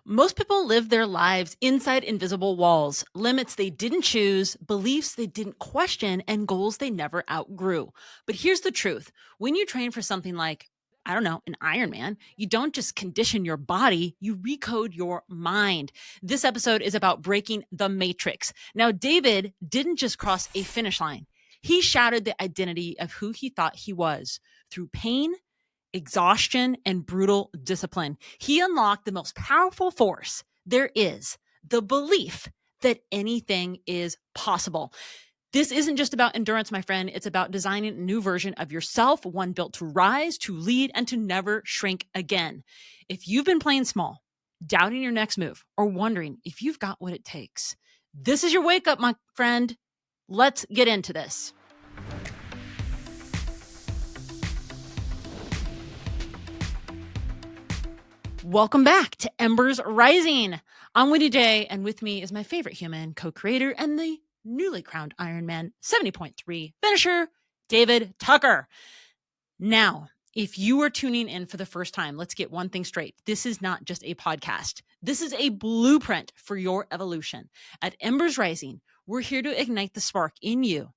Most people live their lives inside invisible walls, limits they didn't choose, beliefs they didn't question, and goals they never outgrew. But here's the truth: when you train for something like, I don't know, an Ironman, you don't just condition your body, you recode your mind. This episode is about breaking the matrix. Now, David didn't just cross a finish line, he shattered the identity of who he thought he was through pain, exhaustion, and brutal discipline. He unlocked the most powerful force there is: the belief that anything is possible. This isn't just about endurance, my friend. It's about designing a new version of yourself, one built to rise, to lead, and to never shrink again. If you've been playing small, doubting your next move, or wondering if you've got what it takes, this is your wake up, my friend. Let's get into this. Welcome back to Embers Rising. I'm Wendy Day, and with me is my favorite human, co-creator, and the newly crowned Ironman 70.3 finisher, David Tucker. Now, if you are tuning in for the first time, let's get one thing straight. This is not just a podcast. This is a blueprint for your evolution. At Embers Rising, we're here to ignite the spark in you,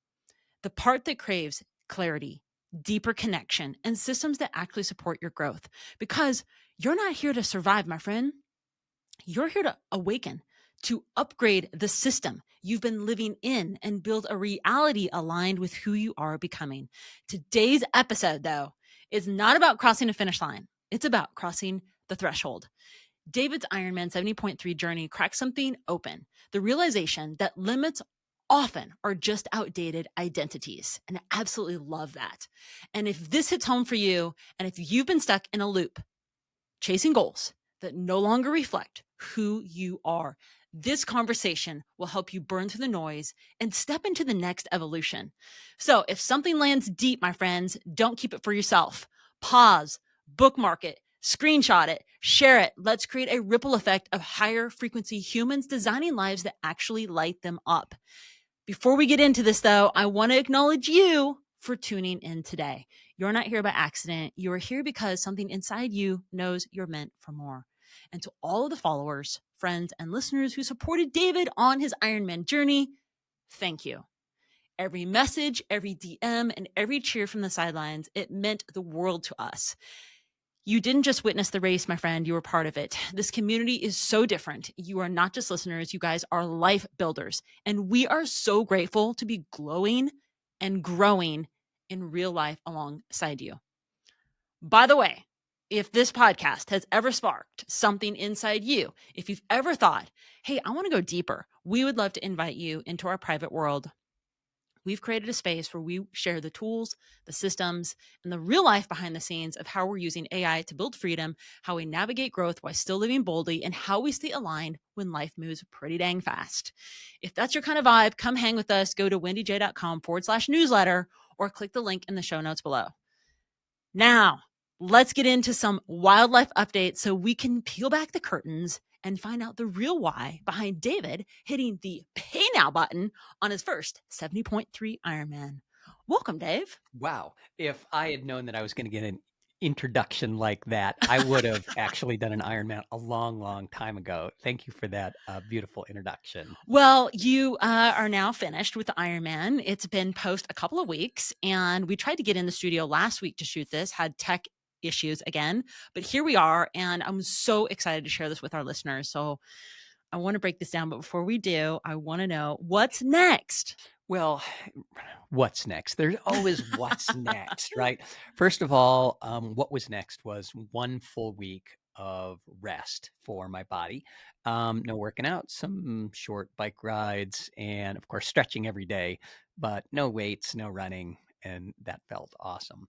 the part that craves clarity, deeper connection, and systems that actually support your growth. Because you're not here to survive, my friend. You're here to awaken, to upgrade the system you've been living in and build a reality aligned with who you are becoming. Today's episode, though, is not about crossing a finish line. It's about crossing the threshold. David's Ironman 70.3 journey cracks something open: the realization that limits often are just outdated identities. And I absolutely love that. And if this hits home for you, and if you've been stuck in a loop, chasing goals that no longer reflect who you are, this conversation will help you burn through the noise and step into the next evolution. So if something lands deep, my friends, don't keep it for yourself. Pause, bookmark it, screenshot it, share it. Let's create a ripple effect of higher frequency humans designing lives that actually light them up. Before we get into this, though, I want to acknowledge you for tuning in today. You're not here by accident. You are here because something inside you knows you're meant for more. And to all of the followers, friends, and listeners who supported David on his Ironman journey, thank you. Every message, every DM, and every cheer from the sidelines, it meant the world to us. You didn't just witness the race, my friend, you were part of it. This community is so different. You are not just listeners, you guys are life builders. And we are so grateful to be glowing and growing in real life alongside you. By the way, if this podcast has ever sparked something inside you, if you've ever thought, hey, I want to go deeper, we would love to invite you into our private world. We've created a space where we share the tools, the systems, and the real life behind the scenes of how we're using AI to build freedom, how we navigate growth while still living boldly, and how we stay aligned when life moves pretty dang fast. If that's your kind of vibe, come hang with us. Go to wendyj.com/newsletter or click the link in the show notes below. Now, let's get into some wildlife updates so we can peel back the curtains and find out the real why behind David hitting the pay now button on his first 70.3 Ironman. Welcome, Dave. Wow. If I had known that I was going to get an introduction like that, I would have actually done an Ironman a long, long time ago. Thank you for that beautiful introduction. Well, you are now finished with the Ironman. It's been post a couple of weeks, and we tried to get in the studio last week to shoot this, had tech issues again, but here we are, and I'm so excited to share this with our listeners. So I want to break this down, but before we do, I want to know what's next. Well, what's next? There's always what's next, right? First of all, what was next was 1 full week of rest for my body. No working out, some short bike rides, and of course, stretching every day, but no weights, no running, and that felt awesome.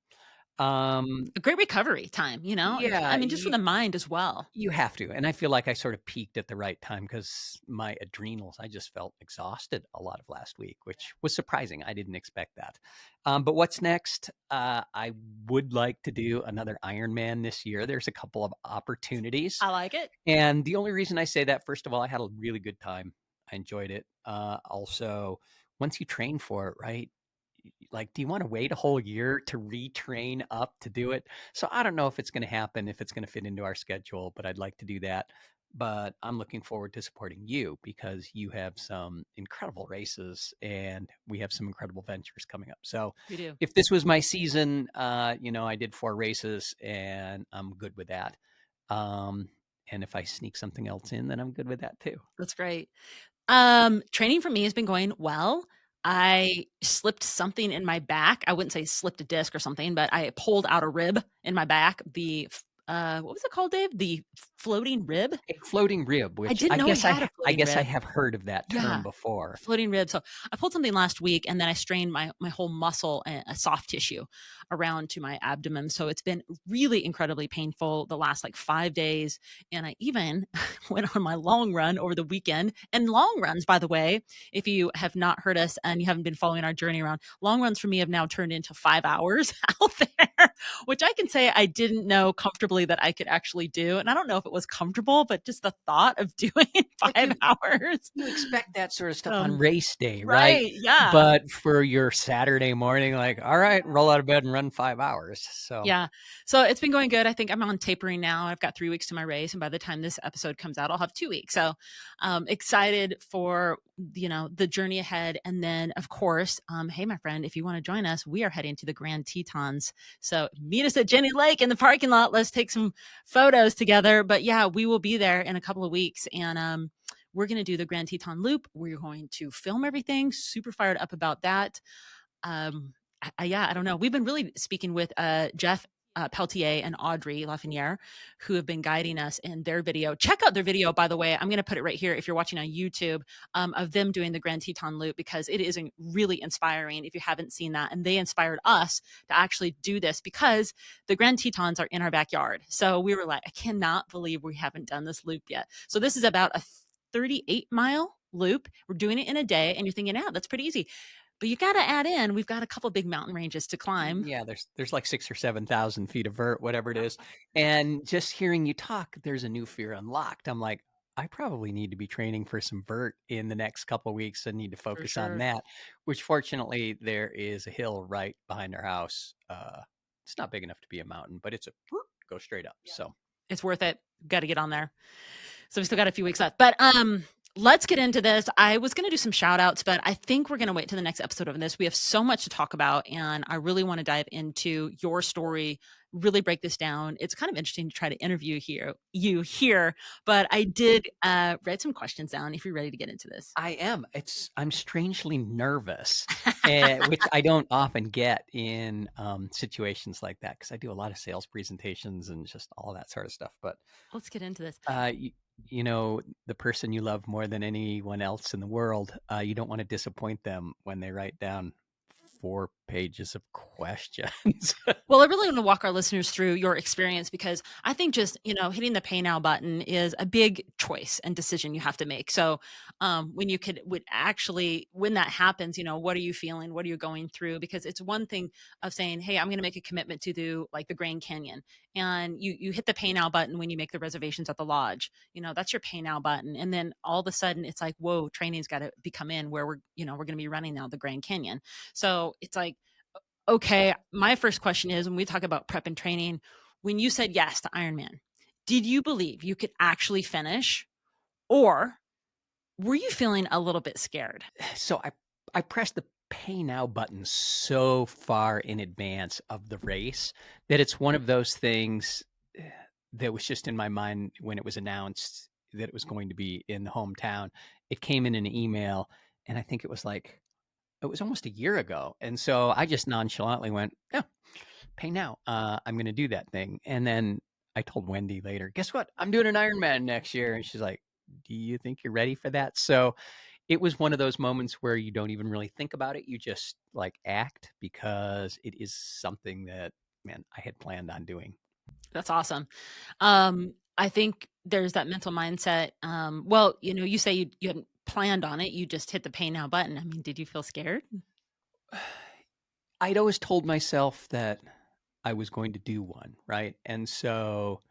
A great recovery time, you know? Yeah, I mean, just for the mind as well. you have to. And I feel like I sort of peaked at the right time because my adrenals, I just felt exhausted a lot of last week, which was surprising. I didn't expect that. But what's next? I would like to do another Ironman this year. There's a couple of opportunities. I like it. And the only reason I say that, first of all, I had a really good time. I enjoyed it. Also, once you train for it, right? Like, do you want to wait a whole year to retrain up to do it? So I don't know if it's going to happen, if it's going to fit into our schedule, but I'd like to do that. but I'm looking forward to supporting you because you have some incredible races and we have some incredible ventures coming up. So We do. if this was my season, I did 4 races and I'm good with that. Um, and if I sneak something else in, then I'm good with that too. That's great. Training for me has been going well. I slipped something in my back. I wouldn't say slipped a disc or something, but I pulled out a rib in my back. What was it called, Dave? The floating rib? A floating rib, I which didn't know I had a I floating guess I rib. have heard of that term Yeah, before. floating rib. So I pulled something last week, and then I strained my whole muscle, a soft tissue, around to my abdomen. So it's been really incredibly painful the last like 5 days. And I even went on my long run over the weekend. And long runs, by the way, if you have not heard us and you haven't been following our journey around, long runs for me have now turned into 5 hours out there, which I can say I didn't know comfortably that I could actually do. And I don't know if it was comfortable, but just the thought of doing Like 5 hours. you expect that sort of stuff on Um, race day, right? right. Yeah. But for your Saturday morning, like, all right, roll out of bed and run 5 hours. So Yeah. So it's been going good. I think I'm on tapering now. I've got 3 weeks to my race. And by the time this episode comes out, I'll have 2 weeks. So excited for, the journey ahead. And then of course, hey, my friend, if you want to join us, we are heading to the Grand Tetons. So meet us at Jenny Lake in the parking lot. Let's take some photos together. But yeah, we will be there in a couple of weeks. And we're going to do the Grand Teton Loop. We're going to film everything. Super fired up about that. Yeah, I don't know. We've been really speaking with Jeff Peltier and Audrey Lafreniere, who have been guiding us in their video. Check out their video, by the way. I'm going to put it right here if you're watching on YouTube, of them doing the Grand Teton Loop, because it is really inspiring if you haven't seen that. And they inspired us to actually do this because the Grand Tetons are in our backyard. So we were like, I cannot believe we haven't done this loop yet. So this is about a 38-mile loop. We're doing it in a day. And you're thinking, yeah, that's pretty easy. But you got to add in, we've got a couple big mountain ranges to climb. yeah, there's like 6 or 7,000 feet of vert, whatever it is. And just hearing you talk, there's a new fear unlocked. I'm like, I probably need to be training for some vert in the next couple of weeks. I need to For focus on sure. that, which fortunately there is a hill right behind our house. It's not big enough to be a mountain, but it's go straight up. So It's worth it. Got to get on there. So we still got a few weeks left. But let's get into this. I was going to do some shout outs, but I think we're going to wait to the next episode of this. We have so much to talk about, and I really want to dive into your story, really break this down. It's kind of interesting to try to interview you here, but I did write some questions down if you're ready to get into this. I am. I'm strangely nervous, which I don't often get in situations like that because I do a lot of sales presentations and just all that sort of stuff. But Let's get into this. uh, you, the person you love more than anyone else in the world, you don't want to disappoint them when they write down 4 pages of questions. Well, I really want to walk our listeners through your experience, because I think just, hitting the pay now button is a big choice and decision you have to make. So when when that happens, what are you feeling? What are you going through? Because it's one thing of saying, hey, I'm going to make a commitment to do like the Grand Canyon. And you hit the pay now button when you make the reservations at the lodge. That's your pay now button. And then all of a sudden it's like, whoa, training's got to come in where we're going to be running now the Grand Canyon. So it's like, okay, my first question is, when we talk about prep and training, when you said yes to Ironman, did you believe you could actually finish, or were you feeling a little bit scared? So I pressed the pay now button so far in advance of the race that it's one of those things that was just in my mind when it was announced that it was going to be in the hometown. It came in an email, and I think it was almost a year ago. And so I just nonchalantly went, yeah, pay now. I'm going to do that thing. And then I told Wendy later, guess what? I'm doing an Ironman next year. And she's like, do you think you're ready for that? So it was one of those moments where you don't even really think about it. You just like act because it is something that, man, I had planned on doing. That's awesome. I think there's that mental mindset. Well, you say you hadn't planned on it. You just hit the pay now button. I mean, did you feel scared? I'd always told myself that I was going to do one, right? And so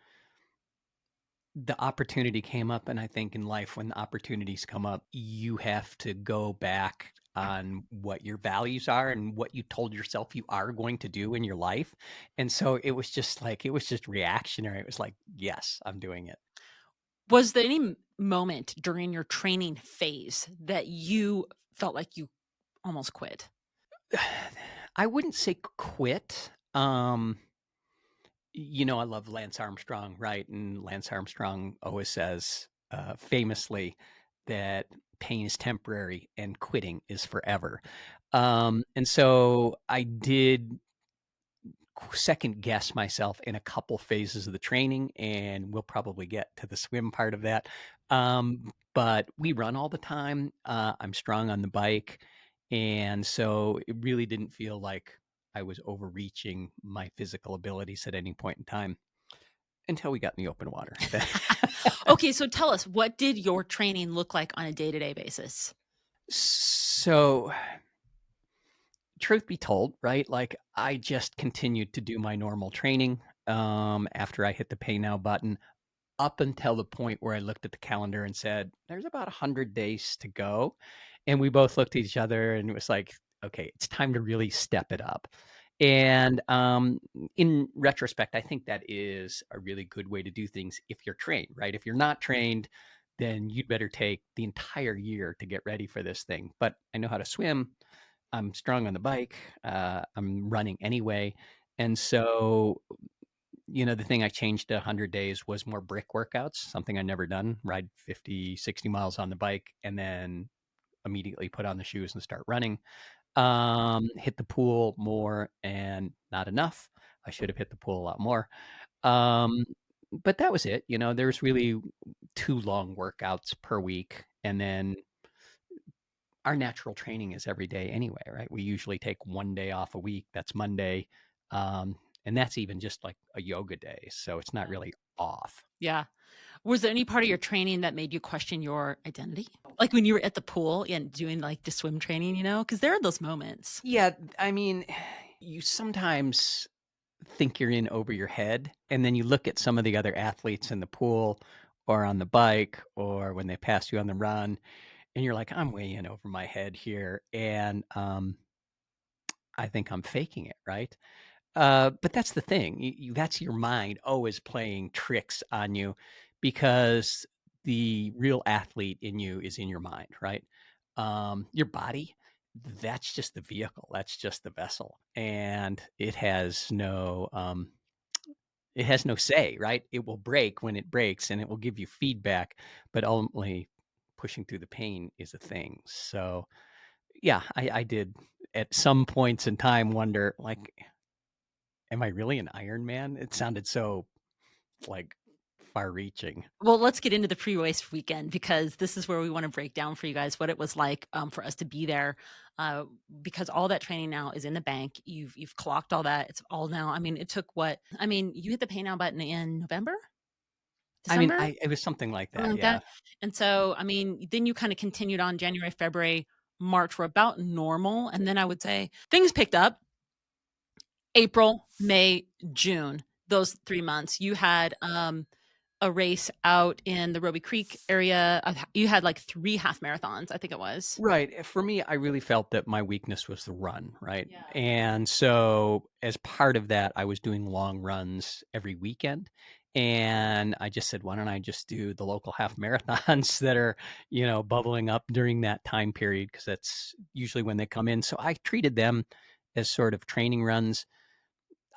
the opportunity came up, and I think in life when the opportunities come up, you have to go back on what your values are and what you told yourself you are going to do in your life. And so it was just reactionary. It was like, yes, I'm doing it. Was there any moment during your training phase that you felt like you almost quit? I wouldn't say quit. I love Lance Armstrong, right? And Lance Armstrong always says, famously, that pain is temporary and quitting is forever. And so I did second guess myself in a couple phases of the training, and we'll probably get to the swim part of that. But we run all the time. I'm strong on the bike. And so it really didn't feel like I was overreaching my physical abilities at any point in time until we got in the open water. Okay, so tell us, what did your training look like on a day-to-day basis? So, truth be told, right? Like I just continued to do my normal training after I hit the pay now button. Up until the point where I looked at the calendar and said, "There's about 100 days to go." And we both looked at each other and it was like, "Okay, it's time to really step it up." And, in retrospect, I think that is a really good way to do things if you're trained, right? If you're not trained, then you'd better take the entire year to get ready for this thing. But I know how to swim. I'm strong on the bike. I'm running anyway. And so the thing I changed to 100 days was more brick workouts, something I never done, ride 50, 60 miles on the bike and then immediately put on the shoes and start running. Hit the pool more and not enough. I should have hit the pool a lot more. Um, but that was it. There's really 2 long workouts per week. And then our natural training is every day anyway, right? We usually take 1 day off a week. That's Monday. Um, and that's even just like a yoga day. So it's not Yeah. really off. Yeah. Was there any part of your training that made you question your identity? Like when you were at the pool and doing like the swim training, because there are those moments. Yeah, I mean, you sometimes think you're in over your head, and then you look at some of the other athletes in the pool or on the bike or when they pass you on the run, and you're like, I'm way in over my head here. And I think I'm faking it, right? But that's the thing. That's your mind always playing tricks on you because the real athlete in you is in your mind, right? Your body, that's just the vehicle. That's just the vessel, and it has no say, right? It will break when it breaks, and it will give you feedback, but ultimately, pushing through the pain is a thing. So, yeah, I did at some points in time wonder, like, am I really an Ironman? It sounded so, like, far-reaching. Well, let's get into the pre-race weekend because this is where we want to break down for you guys what it was like for us to be there. Uh, because all that training now is in the bank. You've clocked all that. It's all now. I mean, it took what? I mean, you hit the pay now button in November, I mean, December, it was something like something that, like yeah. that. And so, I mean, then you kind of continued on January, February, March were about normal, and then I would say things picked up. April, May, June. Those 3 months, you had a race out in the Roby Creek area. You had like 3 half marathons, I think it was. Right, for me, I really felt that my weakness was the run, right? Yeah. And so, as part of that, I was doing long runs every weekend, and I just said, "Why don't I just do the local half marathons that are, bubbling up during that time period?" Because that's usually when they come in. So I treated them as sort of training runs.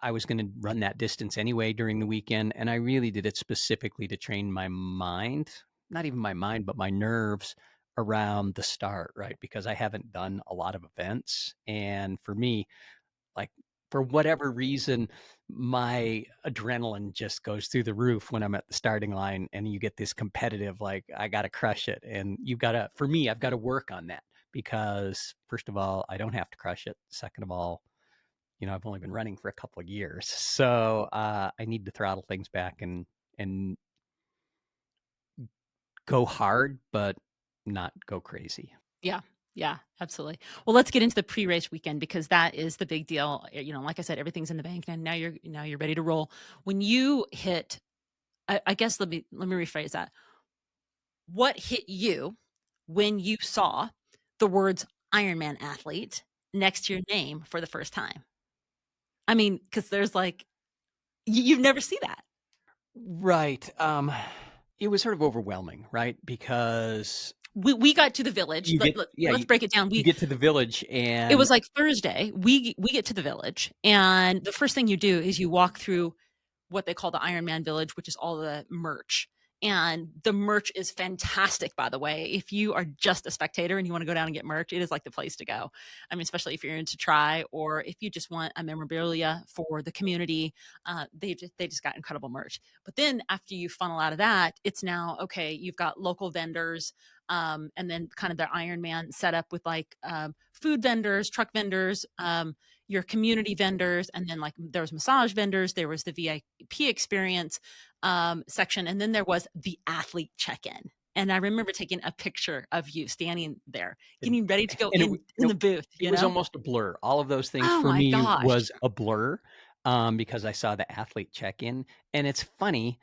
I was gonna run that distance anyway during the weekend, and I really did it specifically to train my mind, not even my mind, but my nerves around the start, right? Because I haven't done a lot of events, and for me, like, for whatever reason, my adrenaline just goes through the roof when I'm at the starting line, and you get this competitive, like, I gotta crush it, and for me, I've gotta work on that because, first of all, I don't have to crush it. Second of all, I've only been running for a couple of years, so I need to throttle things back and go hard, but not go crazy. Yeah. Yeah, absolutely. Well, let's get into the pre-race weekend because that is the big deal. Like I said, everything's in the bank and now you're ready to roll. When you hit, I guess let me rephrase that. What hit you when you saw the words Ironman athlete next to your name for the first time? I mean, because there's like you've never see that. Right. It was sort of overwhelming, right? Because We got to the village. you get yeah, Let's break it down. you get to the village It and was like Thursday. We get to the village, and the first thing you do is you walk through what they call the Ironman Village, which is all the merch. And the merch is fantastic, by the way. If you are just a spectator and you want to go down and get merch, it is like the place to go. I mean, especially if you're into try or if you just want a memorabilia for the community, they just got incredible merch. But then after you funnel out of that, it's now okay. You've got local vendors, and then kind of their Ironman setup with like food vendors, truck vendors, your community vendors, and then like there was massage vendors, there was the VIP experience section, and then there was the athlete check-in. And I remember taking a picture of you standing there, and getting ready to go and in the booth, it you was know? almost a blur. All of those things Oh for my me gosh. was a blur, because I saw the athlete check-in, and it's funny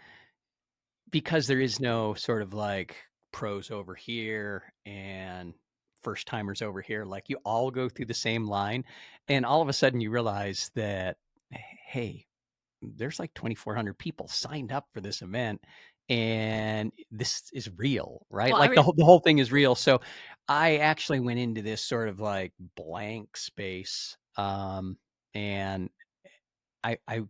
because there is no sort of like pros over here and first timers over here. Like you all go through the same line, and all of a sudden you realize that, hey, there's like 2,400 people signed up for this event, and this is real, right? Well, Like the whole thing is real. So I actually went into this sort of like blank space, and I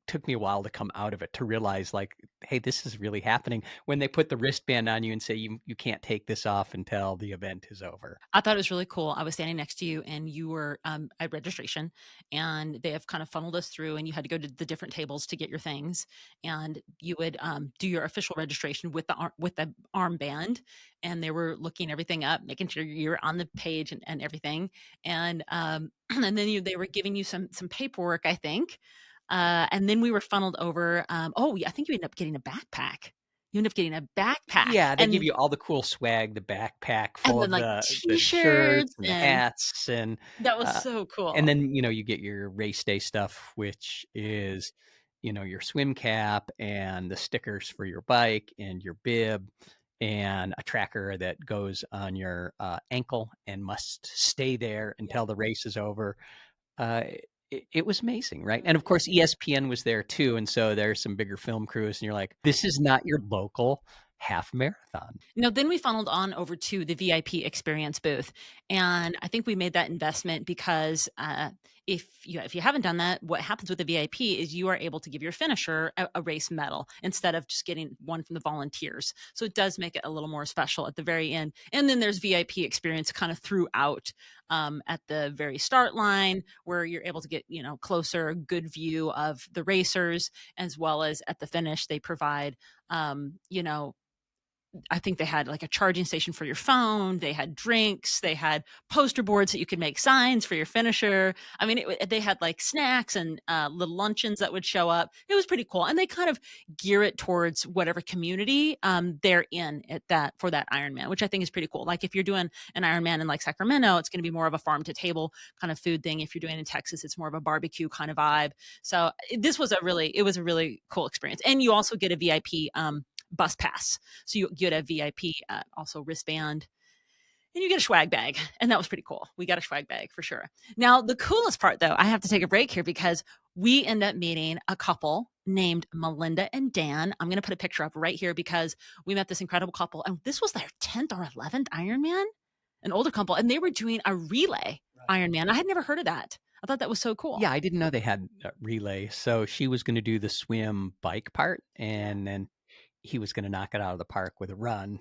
took me a while to come out of it to realize like, hey, this is really happening when they put the wristband on you and say you can't take this off until the event is over. I thought it was really cool. I was standing next to you and you were at registration, and they have kind of funneled us through, and you had to go to the different tables to get your things, and you would do your official registration with with the armband, and they were looking everything up, making sure you're on the page and everything. And and then they were giving you some paperwork, I think. And then we were funneled over. Oh, yeah, I think you ended up getting a backpack. You ended up getting a backpack, Yeah, they give you all the cool swag, the backpack full and then of like the shirts t-shirts, and the and hats that was uh, so and cool. then, you get your race day stuff, which is, your swim cap and the stickers for your bike and your bib and a tracker that goes on your ankle and must stay there Yeah, until the race is over. Uh, it was amazing, right? it And was of course, ESPN was there too, and so there's some bigger film crews, and you're like, this is not your local half marathon. No, then we funneled on over to the VIP experience booth, and I think we made that investment because, if you haven't done that, what happens with the VIP is you are able to give your finisher a race medal instead of just getting one from the volunteers. So it does make it a little more special at the very end. And then there's VIP experience kind of throughout, at the very start line where you're able to get, closer, good view of the racers, as well as at the finish. They provide, I think they had like a charging station for your phone. They had drinks. They had poster boards that you could make signs for your finisher. I mean, they had like snacks and little luncheons that would show up. It was pretty cool, and they kind of gear it towards whatever community they're in at that for that Ironman, which I think is pretty cool. Like if you're doing an Ironman in like Sacramento, it's going to be more of a farm to table kind of food thing. If you're doing it in Texas, it's more of a barbecue kind of vibe. So it was a really cool experience, and you also get a VIP bus pass. So you get a VIP, also wristband, and you get a swag bag. And that was pretty cool. We got a swag bag for sure. Now, the coolest part, though, I have to take a break here because we end up meeting a couple named Melinda and Dan. I'm going to put a picture up right here because we met this incredible couple, and this was their 10th or 11th Ironman, an older couple, and they were doing a relay Right. Ironman. I had never heard of that. I thought that was so Yeah, cool. I didn't know they had a relay. So she was going to do the swim bike part, Yeah. and then he was going to knock it out of the park with a run,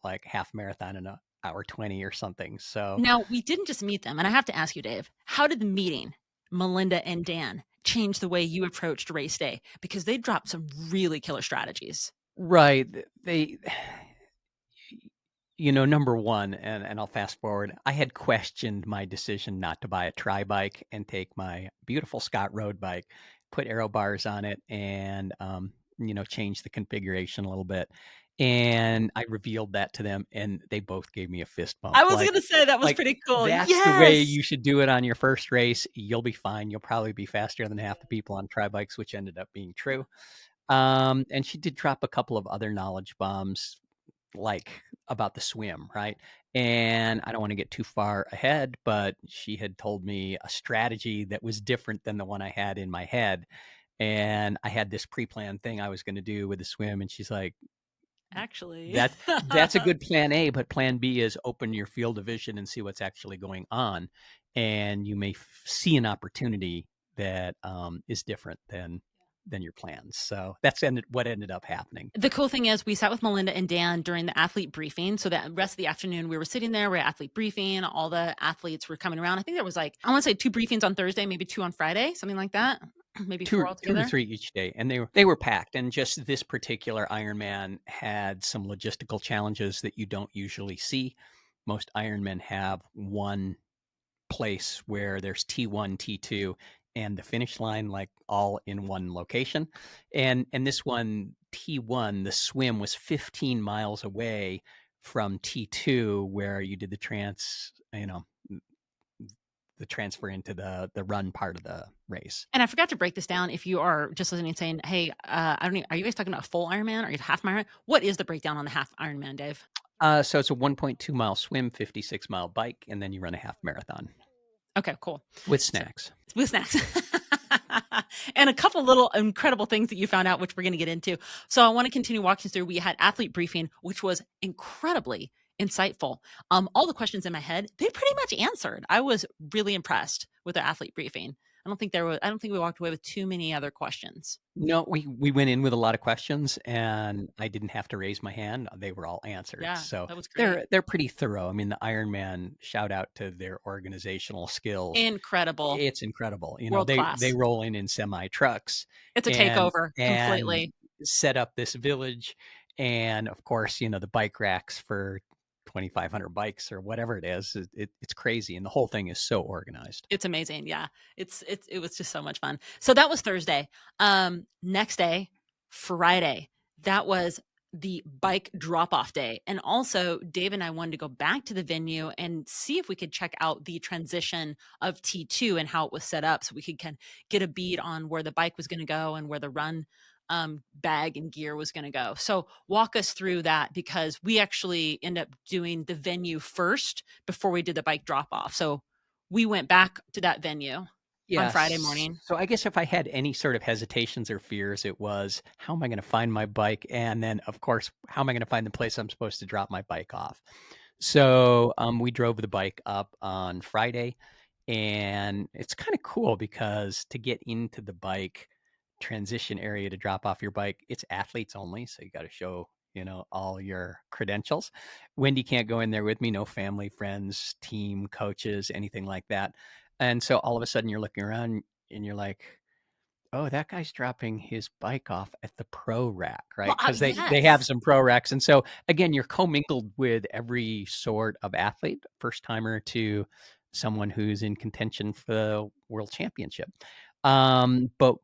like half marathon in a hour 20 or something. So, Now, we didn't just meet them, and I have to ask you, Dave, how did meeting Melinda and Dan change the way you approached race day? Because they dropped some really killer strategies. right. They, number one, and I'll fast forward, I had questioned my decision not to buy a tri bike and take my beautiful Scott road bike, put aero bars on it, and, change the configuration a little bit. And I revealed that to them, and they both gave me a fist I bump. was gonna say that was Like, pretty cool. that's the way Yes. you should do it on your first race. You'll be fine. You'll probably be faster than half the people on tri bikes, which ended up being true. And she did drop a couple of other knowledge bombs, like about the swim, right? And I don't want to get too far ahead, but she had told me a strategy that was different than the one I had in my head. And I had this pre planned thing I was going to do with the swim. And she's like, actually. That's a good plan A, but plan B is open your field of vision and see what's actually going on, and you may see an opportunity that is different than your plans. So that's what ended up happening. The cool thing is we sat with Melinda and Dan during the athlete briefing. So that rest of the afternoon, we were sitting there, we're at athlete briefing. All the athletes were coming around. I think there was like, I want to say 2 briefings on Thursday, maybe 2 on Friday, something like that. Maybe 4 Two or altogether. three each day, and they were packed. And just this particular Ironman had some logistical challenges that you don't usually see. Most Ironmen have one place where there's T1, T2, and the finish line like all in one location. And this one, T1, the swim was 15 miles away from T2, where you did the transfer into the run part of the race. And I forgot to break this down. If you are just listening and saying, hey, I don't know, are you guys talking about a full Ironman or a half Ironman? What is the breakdown on the half Ironman, Dave? So it's a 1.2-mile swim, 56-mile bike, and then you run a half marathon Okay, cool. with So snacks. with snacks. And a couple little incredible things that you found out, which we're going to get into. So I want to continue walking through. We had athlete briefing, which was incredibly insightful. All the questions in my head, they pretty much answered. I was really impressed with the athlete briefing. I don't think we walked away with too many other questions. No, we went in with a lot of questions, and I didn't have to raise my hand. They were all answered. Yeah, So that was great. they're pretty thorough. I mean, the Ironman, shout out to their organizational skills. Incredible. It's incredible. World They class. roll in semi trucks It's a and takeover and completely. set up this village, and of course, the bike racks for 2,500 bikes or whatever it is. It's crazy, and the whole thing is so organized. It's amazing. Yeah. It was just so much fun. So that was Thursday. Next day, Friday, that was the bike drop off day. And also Dave and I wanted to go back to the venue and see if we could check out the transition of T2 and how it was set up so we could get a bead on where the bike was going to go and where the run bag and gear was going to go. So walk us through that because we actually end up doing the venue first before we did the bike drop off. So we went back to that venue on Friday Yes. morning. So I guess if I had any sort of hesitations or fears, it was how am I going to find my bike? And then, of course, how am I going to find the place I'm supposed to drop my bike off? So we drove the bike up on Friday, and it's kind of cool because to get into the bike transition area to drop off your bike, it's athletes only. So you got to show, all your credentials. Wendy can't go in there with me, no family, friends, team, coaches, anything like that. And so all of a sudden you're looking around and you're like, oh, that guy's dropping his bike off at the pro rack, Well, right? Because they have yes. some pro racks. And so again, you're commingled with every sort of athlete, first timer to someone who's in contention for the world championship. But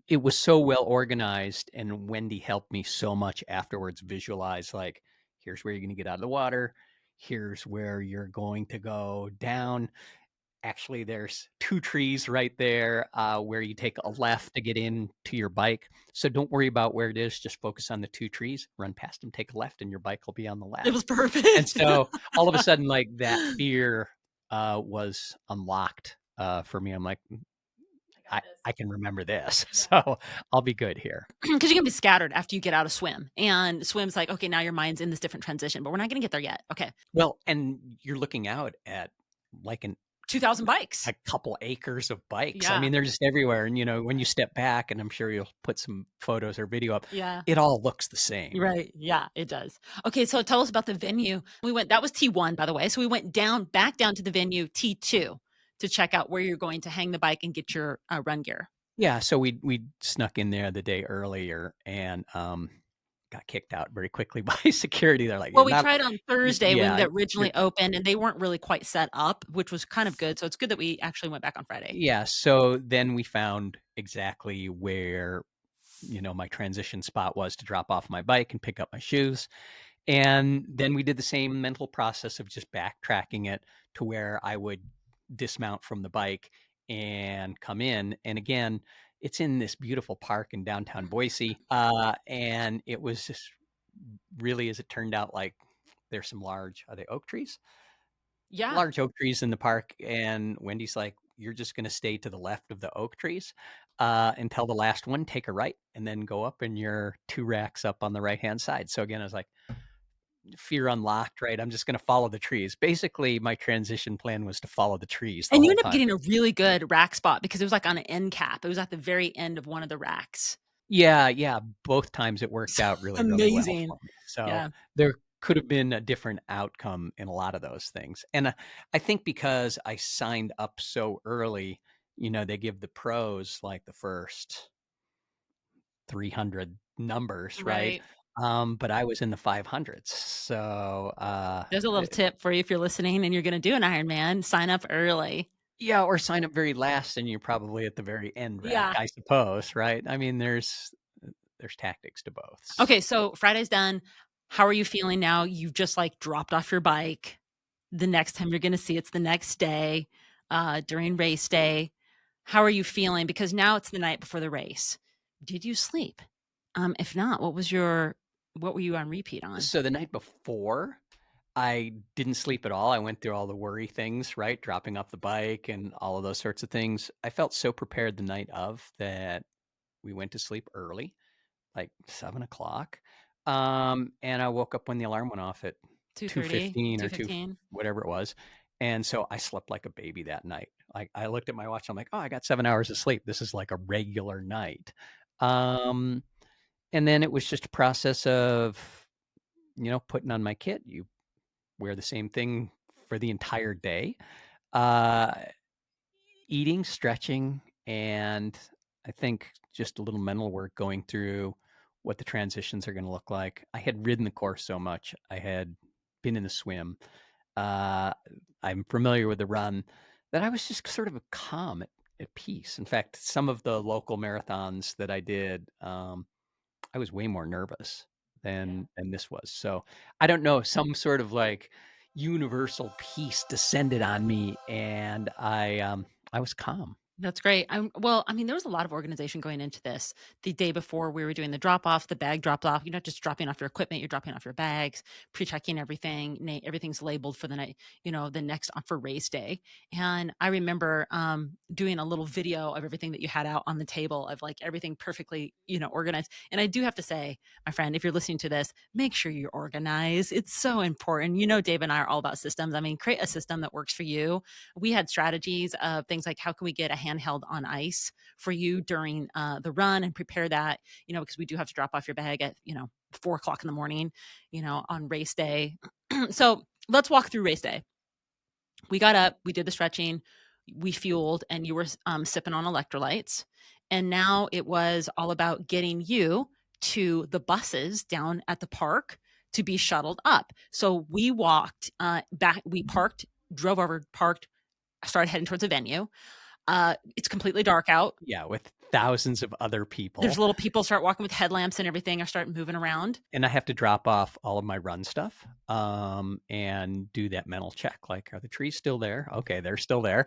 it was so well organized, and Wendy helped me so much afterwards visualize like, here's where you're going to get out of the water. Here's where you're going to go down. Actually, there's 2 trees right there, where you take a left to get in to your bike. So don't worry about where it is. Just focus on the 2 trees, run past them, take a left, and your bike will be on the It was left. And perfect. so all of a sudden, like that fear was unlocked for me. I'm like, I got I this. can remember this, Yeah. so I'll be good here. Because you can be scattered after you get out of swim. And swim's like, okay, now your mind's in this different transition, but we're not going to get there yet. Okay. Well, and you're looking out at like 2,000 bikes. a couple acres of bikes. I Yeah. mean, they're just everywhere. And, when you step back, and I'm sure you'll put some photos or video up, Yeah. it all looks the same. Right. Yeah, it does. Okay. So tell us about the venue. That was T1, by the way. So we went back down to the venue T2 to check out where you're going to hang the bike and get your run gear. Yeah. So we snuck in there the day earlier and got kicked out very quickly by security. They're like, Well, you're we not, tried on Thursday when yeah, they you're, originally opened, and they weren't really quite set up, which was kind of good. So it's good that we actually went back on Friday. yeah. So then we found exactly where, my transition spot was to drop off my bike and pick up my shoes. And then we did the same mental process of just backtracking it to where I would dismount from the bike and come in. And again, it's in this beautiful park in downtown Boise. And it was just really, as it turned out, like there's some are they oak trees? Yeah. Large oak trees in the park. And Wendy's like, you're just going to stay to the left of the oak trees. until the last one, take a right, and then go up, and you're 2 racks up on the right-hand side. So again, I was like, fear unlocked, right? I'm just gonna follow the trees. Basically, my transition plan was to follow the trees the And you whole ended up time. getting a really good rack spot because it was, like, on an end cap. It was at the very end of one of the racks. Yeah, yeah, both times it worked So out really, really well amazing. for me. So, Yeah. there could have been a different outcome in a lot of those things, and, I think because I signed up so early, they give the pros, like, the first 300 numbers, right? Right. But I was in the 500s, so, There's a little tip for you if you're listening and you're gonna do an Ironman, sign up early. yeah, or sign up very last and you're probably at the very end rack, Yeah. I suppose, right? I mean, there's tactics to both. Okay, so Friday's done. How are you feeling now? You've just, like, dropped off your bike. The next time you're gonna see it's the next day, during race day. How are you feeling? Because now it's the night before the race. Did you sleep? If not, what were you on repeat on? So the night before, I didn't sleep at all. I went through all the worry things, right? Dropping off the bike and all of those sorts of things. I felt so prepared the night of that we went to sleep early, like 7 o'clock. And I woke up when the alarm went off at 2:30, 2:15 or 2, 2:15? whatever it was. And so I slept like a baby that night. Like I looked at my watch. I'm like, oh, I got 7 hours of sleep. This is like a regular night. Um, and then it was just a process of, putting on my kit. You wear the same thing for the entire day. Uh, Eating, stretching, and I think just a little mental work going through what the transitions are gonna look like. I had ridden the course so much. I had been in the swim. Uh, I'm familiar with the run, that I was just sort of calm at peace. In fact, some of the local marathons that I did, I was way more nervous Yeah. than this was. So, I don't know, some sort of, like, universal peace descended on me, and I was calm. That's great. Well, I mean, there was a lot of organization going into this. The day before we were doing the drop off, the bag drop off. You're not just dropping off your equipment, you're dropping off your bags, pre-checking everything. Everything's labeled for the night, the next for race day. And I remember doing a little video of everything that you had out on the table of like everything perfectly, organized. And I do have to say, my friend, if you're listening to this, make sure you're organized. It's so important. Dave and I are all about systems. I mean, create a system that works for you. We had strategies of things like how can we get a handheld on ice for you during the run and prepare that, because we do have to drop off your bag at, 4 o'clock in the morning, on race day. So let's walk through race day. We got up, we did the stretching, we fueled, and you were sipping on electrolytes. And now it was all about getting you to the buses down at the park to be shuttled up. So we walked back, we parked, drove over, parked, started heading towards the venue. It's completely dark out. Yeah, with thousands of other There's people, little people start walking with headlamps and everything or start moving around. and I have to drop off all of my run stuff, and do that mental check, like, "Are the trees still there? Okay, they're still there."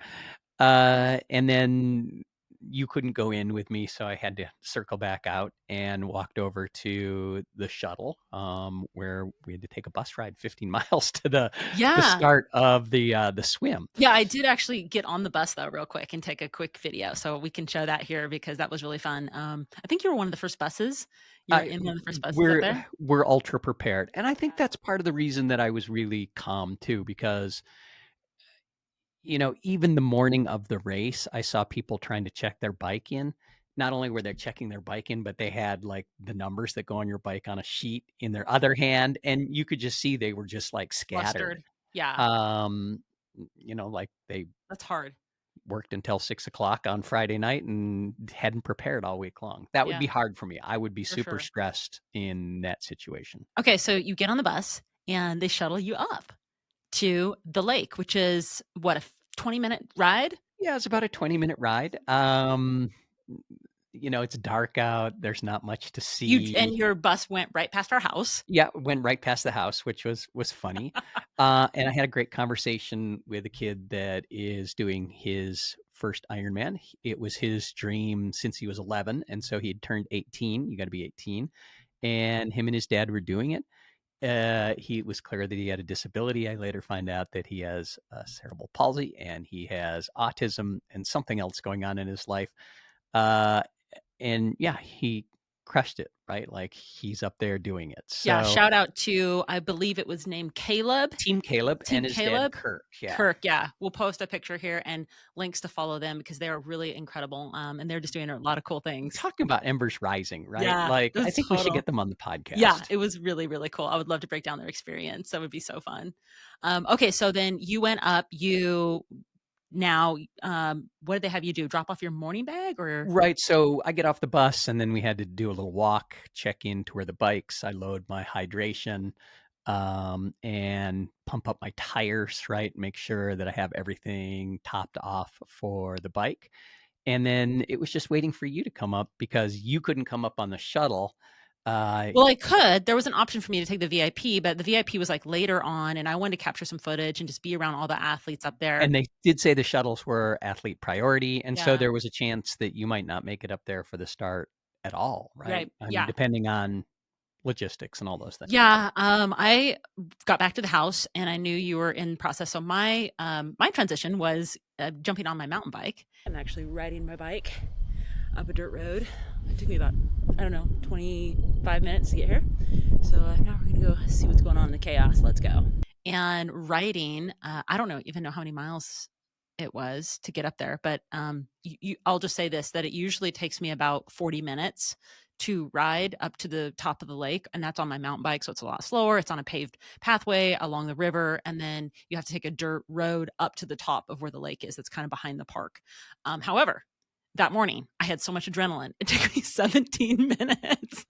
And then you couldn't go in with me, so I had to circle back out and walked over to the shuttle, where we had to take a bus ride 15 miles to the Yeah. start of the swim. Yeah, I did actually get on the bus though real quick and take a quick video, so we can show that here because that was really fun. I think you were one of the first buses. You were I in one of the first buses up we're there? we're ultra prepared, and I think Yeah. that's part of the reason that I was really calm too, because even the morning of the race, I saw people trying to check their bike in. Not only were they checking their bike in, but they had, like, the numbers that go on your bike on a sheet in their other hand, and you could just see they were just, like, scattered. Flustered. Yeah, Um, like, they that's hard. worked until 6 o'clock on Friday night and hadn't prepared all week long. That would Yeah, be hard for me. I would be for super sure. stressed in that situation. Okay, so you get on the bus and they shuttle you up to the lake, which is what, a 20-minute ride? Yeah, it's about a 20-minute ride. It's dark out, there's not much to And see. your bus went right past our house. Yeah, went right past the house, which was funny. And I had a great conversation with a kid that is doing his first Ironman. It was his dream since he was 11, and so he had turned 18. You gotta be 18, and him and his dad were doing it. He was clear that he had a disability. I later find out that he has, cerebral palsy, and he has autism and something else going on in his life. Uh, and yeah, he crushed it, right? Like he's up there doing it. Yeah, So shout out to, I believe it was named Caleb. Team Caleb Team and his dad Caleb. Kirk. Yeah. Kirk, yeah. We'll post a picture here and links to follow them because they are really incredible, and they're just doing a lot of cool things. Talking about Embers Rising, right? Yeah, Like I that's think we should total. get them on the Yeah, podcast. it was really, really cool. I would love to break down their experience. That would be so fun. Okay, so then you went up, now, what did they have you do? Drop off your morning bag or? Right. So I get off the bus and then we had to do a little walk, check in to where the bikes. I load my hydration and pump up my tires, right? Make sure that I have everything topped off for the bike. And then it was just waiting for you to come up because you couldn't come up on the shuttle. Uh, Well, I could. There was an option for me to take the VIP, but the VIP was like later on, and I wanted to capture some footage and just be around all the athletes up there. and they did say the shuttles were athlete priority. And so Yeah. there was a chance that you might not make it up there for the start at all, right? Right. I mean, Yeah. depending on logistics and all those things. Yeah. I got back to the house and I knew you were in process. So my transition was jumping on my mountain bike. I'm actually riding my bike up a dirt road. It took me about, I don't know, 25 minutes to get here. So now we're gonna go see what's going on in the chaos. Let's go. And riding, I don't know even know how many miles it was to get up there, but I'll just say this, that it usually takes me about 40 minutes to ride up to the top of the lake, and that's on my mountain bike, so it's a lot slower. It's on a paved pathway along the river, and then you have to take a dirt road up to the top of where the lake is. That's kind of behind the park. However, that morning I had so much adrenaline. It took me 17 minutes.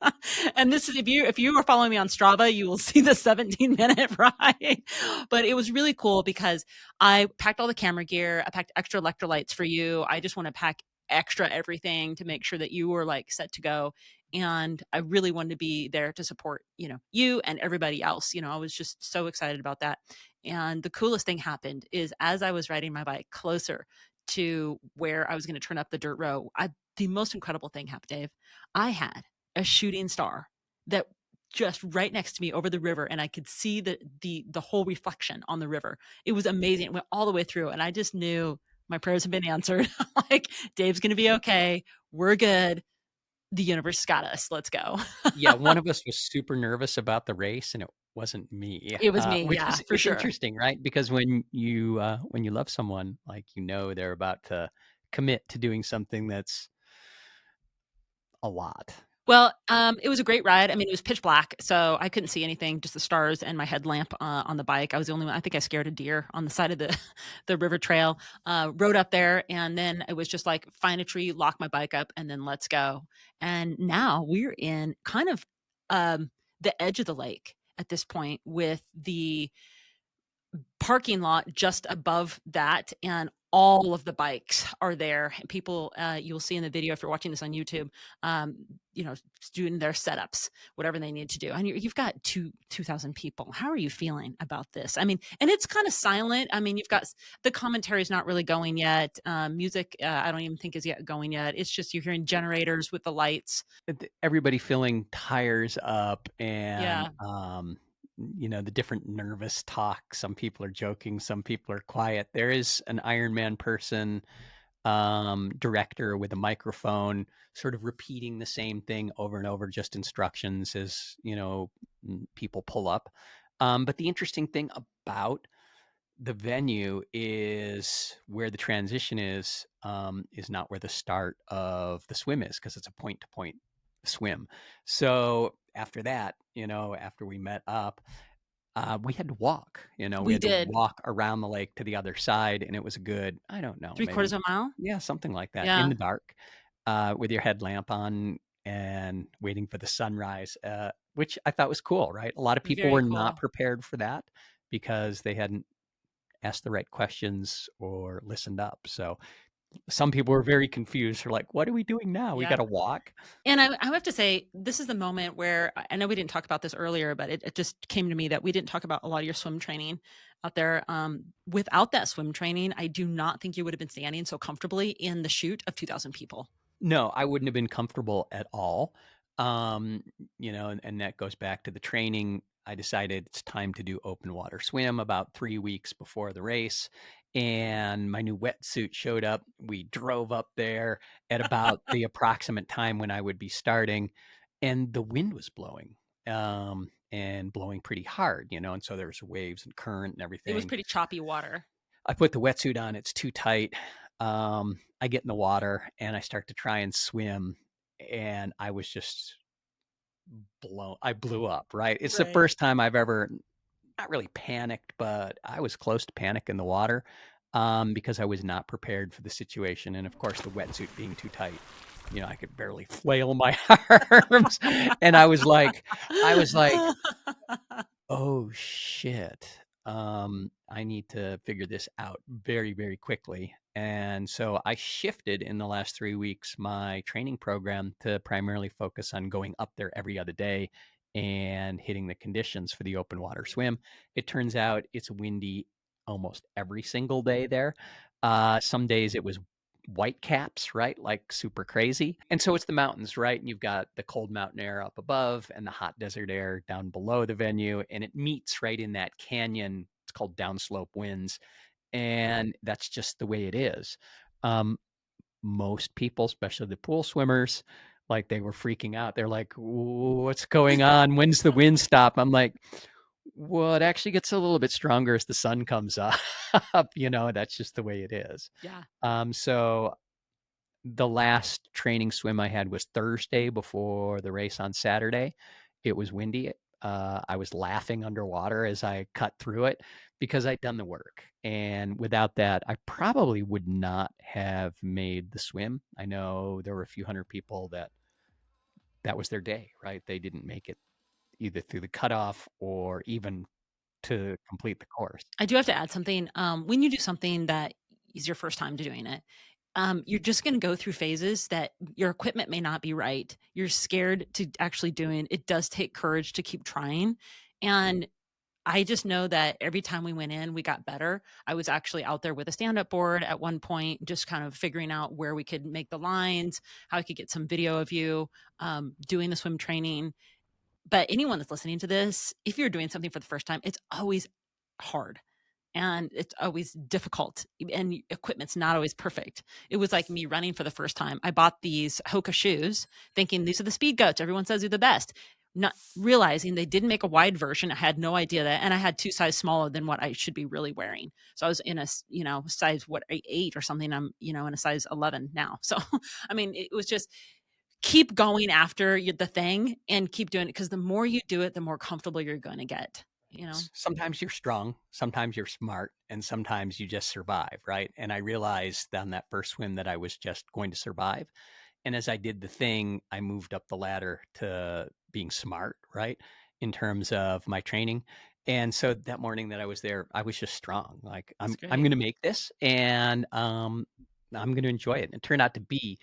And this is, if you are following me on Strava, you will see the 17-minute ride. But it was really cool because I packed all the camera gear. I packed extra electrolytes for you. I just want to pack extra everything to make sure that you were like set to go. And I really wanted to be there to support, you and everybody else. I was just so excited about that. And the coolest thing happened is as I was riding my bike closer to where I was going to turn up the dirt road, the most incredible thing happened, Dave. I had a shooting star that just right next to me over the river, and I could see the whole reflection on the river. It was amazing. It went all the way through, and I just knew my prayers had been answered. Like, Dave's going to be okay. We're good. The universe got us. Let's go. Yeah, one of us was super nervous about the race, and it wasn't me, It was me. which Yeah, is for it's sure. interesting, right? Because when you love someone, like, they're about to commit to doing something that's a lot. Well, it was a great ride. I mean, it was pitch black, so I couldn't see anything, just the stars and my headlamp on the bike. I was the only one. I think I scared a deer on the side of the the river trail. Rode up there, and then it was just like find a tree, lock my bike up, and then let's go. And now we're in kind of the edge of the lake at this point, with the parking lot just above that, and all of the bikes are there. And people, you'll see in the video if you're watching this on YouTube, um, doing their setups, whatever they need to do. And you've got 2,000 people. How are you feeling about this? I mean, and it's kind of silent. I mean, you've got the commentary is not really going yet. Music, I don't even think is yet going yet. It's just you're hearing generators with the lights. Everybody filling tires up and, Yeah, the different nervous talk. Some people are joking, some people are quiet. There is an Ironman person, director with a microphone, sort of repeating the same thing over and over, just instructions as, people pull up. But the interesting thing about the venue is where the transition is not where the start of the swim is, because it's a point to point swim. So after that, after we met up, we had to walk. We we had to did walk around the lake to the other side, and it was a good, I don't know, three quarters maybe, of a mile. yeah, something like that, in Yeah, the dark, with your headlamp on and waiting for the sunrise, which I thought was cool, right? A lot of people very were not cool. prepared for that because they hadn't asked the right questions or listened up. So some people were very confused. They're like, "What are we doing now? We got Yeah. to walk?" And I have to say, this is the moment where I know we didn't talk about this earlier, but it just came to me that we didn't talk about a lot of your swim training out there. Without that swim training, I do not think you would have been standing so comfortably in the chute of 2,000 people. No, I wouldn't have been comfortable at all. Um, and that goes back to the training. I decided it's time to do open water swim about 3 weeks before the race. and my new wetsuit showed up. We drove up there at about the approximate time when I would be starting, and the wind was blowing, and blowing pretty hard, and so there's waves and current and It was everything. pretty choppy water. I put the wetsuit on, it's too tight. I get in the water and I start to try and swim, and I was just I blew up, right? It's the Right. first time I've ever not really panicked, but I was close to panic in the water, because I was not prepared for the situation. And of course, the wetsuit being too tight, I could barely flail my arms. And I was like, oh shit. I need to figure this out very, very quickly. And so I shifted in the last 3 weeks my training program to primarily focus on going up there every other day and hitting the conditions for the open water swim. It turns out it's windy almost every single day there. Some days it was white caps, right? Like super crazy. And so it's the mountains, right? And you've got the cold mountain air up above and the hot desert air down below the venue. And it meets right in that canyon. It's called downslope winds. And that's just the way it is. Um, Most people, especially the pool swimmers, like they were freaking out. They're like, what's going on? When's the wind stop? I'm like, well, it actually gets a little bit stronger as the sun comes up. That's just the way it is. Yeah. So the last training swim I had was Thursday before the race on Saturday. It was windy. I was laughing underwater as I cut through it because I'd done the work. And without that, I probably would not have made the swim. I know there were a few hundred people that was their day, right? They didn't make it either through the cutoff or even to complete the course. I do have to add something. When you do something that is your first time to doing it, you're just going to go through phases that your equipment may not be right. You're scared to actually doing it. Does take courage to keep trying. And I just know that every time we went in, we got better. I was actually out there with a stand up board at one point, just kind of figuring out where we could make the lines, how I could get some video of you doing the swim training. But anyone that's listening to this, if you're doing something for the first time, it's always hard and it's always difficult and equipment's not always perfect. It was like me running for the first time. I bought these Hoka shoes thinking these are the speed goats. Everyone says they're the best. Not realizing they didn't make a wide version. I had no idea that. And I had 2 sizes smaller than what I should be really wearing. So I was in a, size, 8 or something. I'm, in a size 11 now. So, I mean, it was just keep going after the thing and keep doing it. Cause the more you do it, the more comfortable you're going to get. Sometimes you're strong, sometimes you're smart, and sometimes you just survive, right? And I realized on that first swim that I was just going to survive. And as I did the thing, I moved up the ladder to being smart, right? In terms of my training. And so that morning that I was there, I was just strong. Like That's I'm great. going to make this, and I'm going to enjoy it. And it turned out to be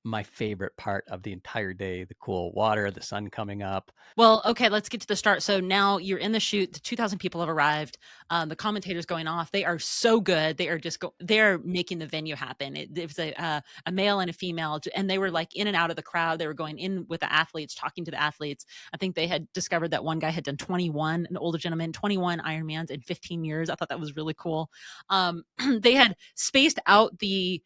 my favorite part of the entire day, the cool water, the sun coming up. Well, okay, let's get to the start. So now you're in the chute. The 2,000 people have arrived. The commentators going off. They are so good. They are they're making the venue happen. It was a male and a female, and they were like in and out of the crowd. They were going in with the athletes, talking to the athletes. I think they had discovered that one guy had done 21, an older gentleman, 21 Ironmans in 15 years. I thought that was really cool. They had spaced out the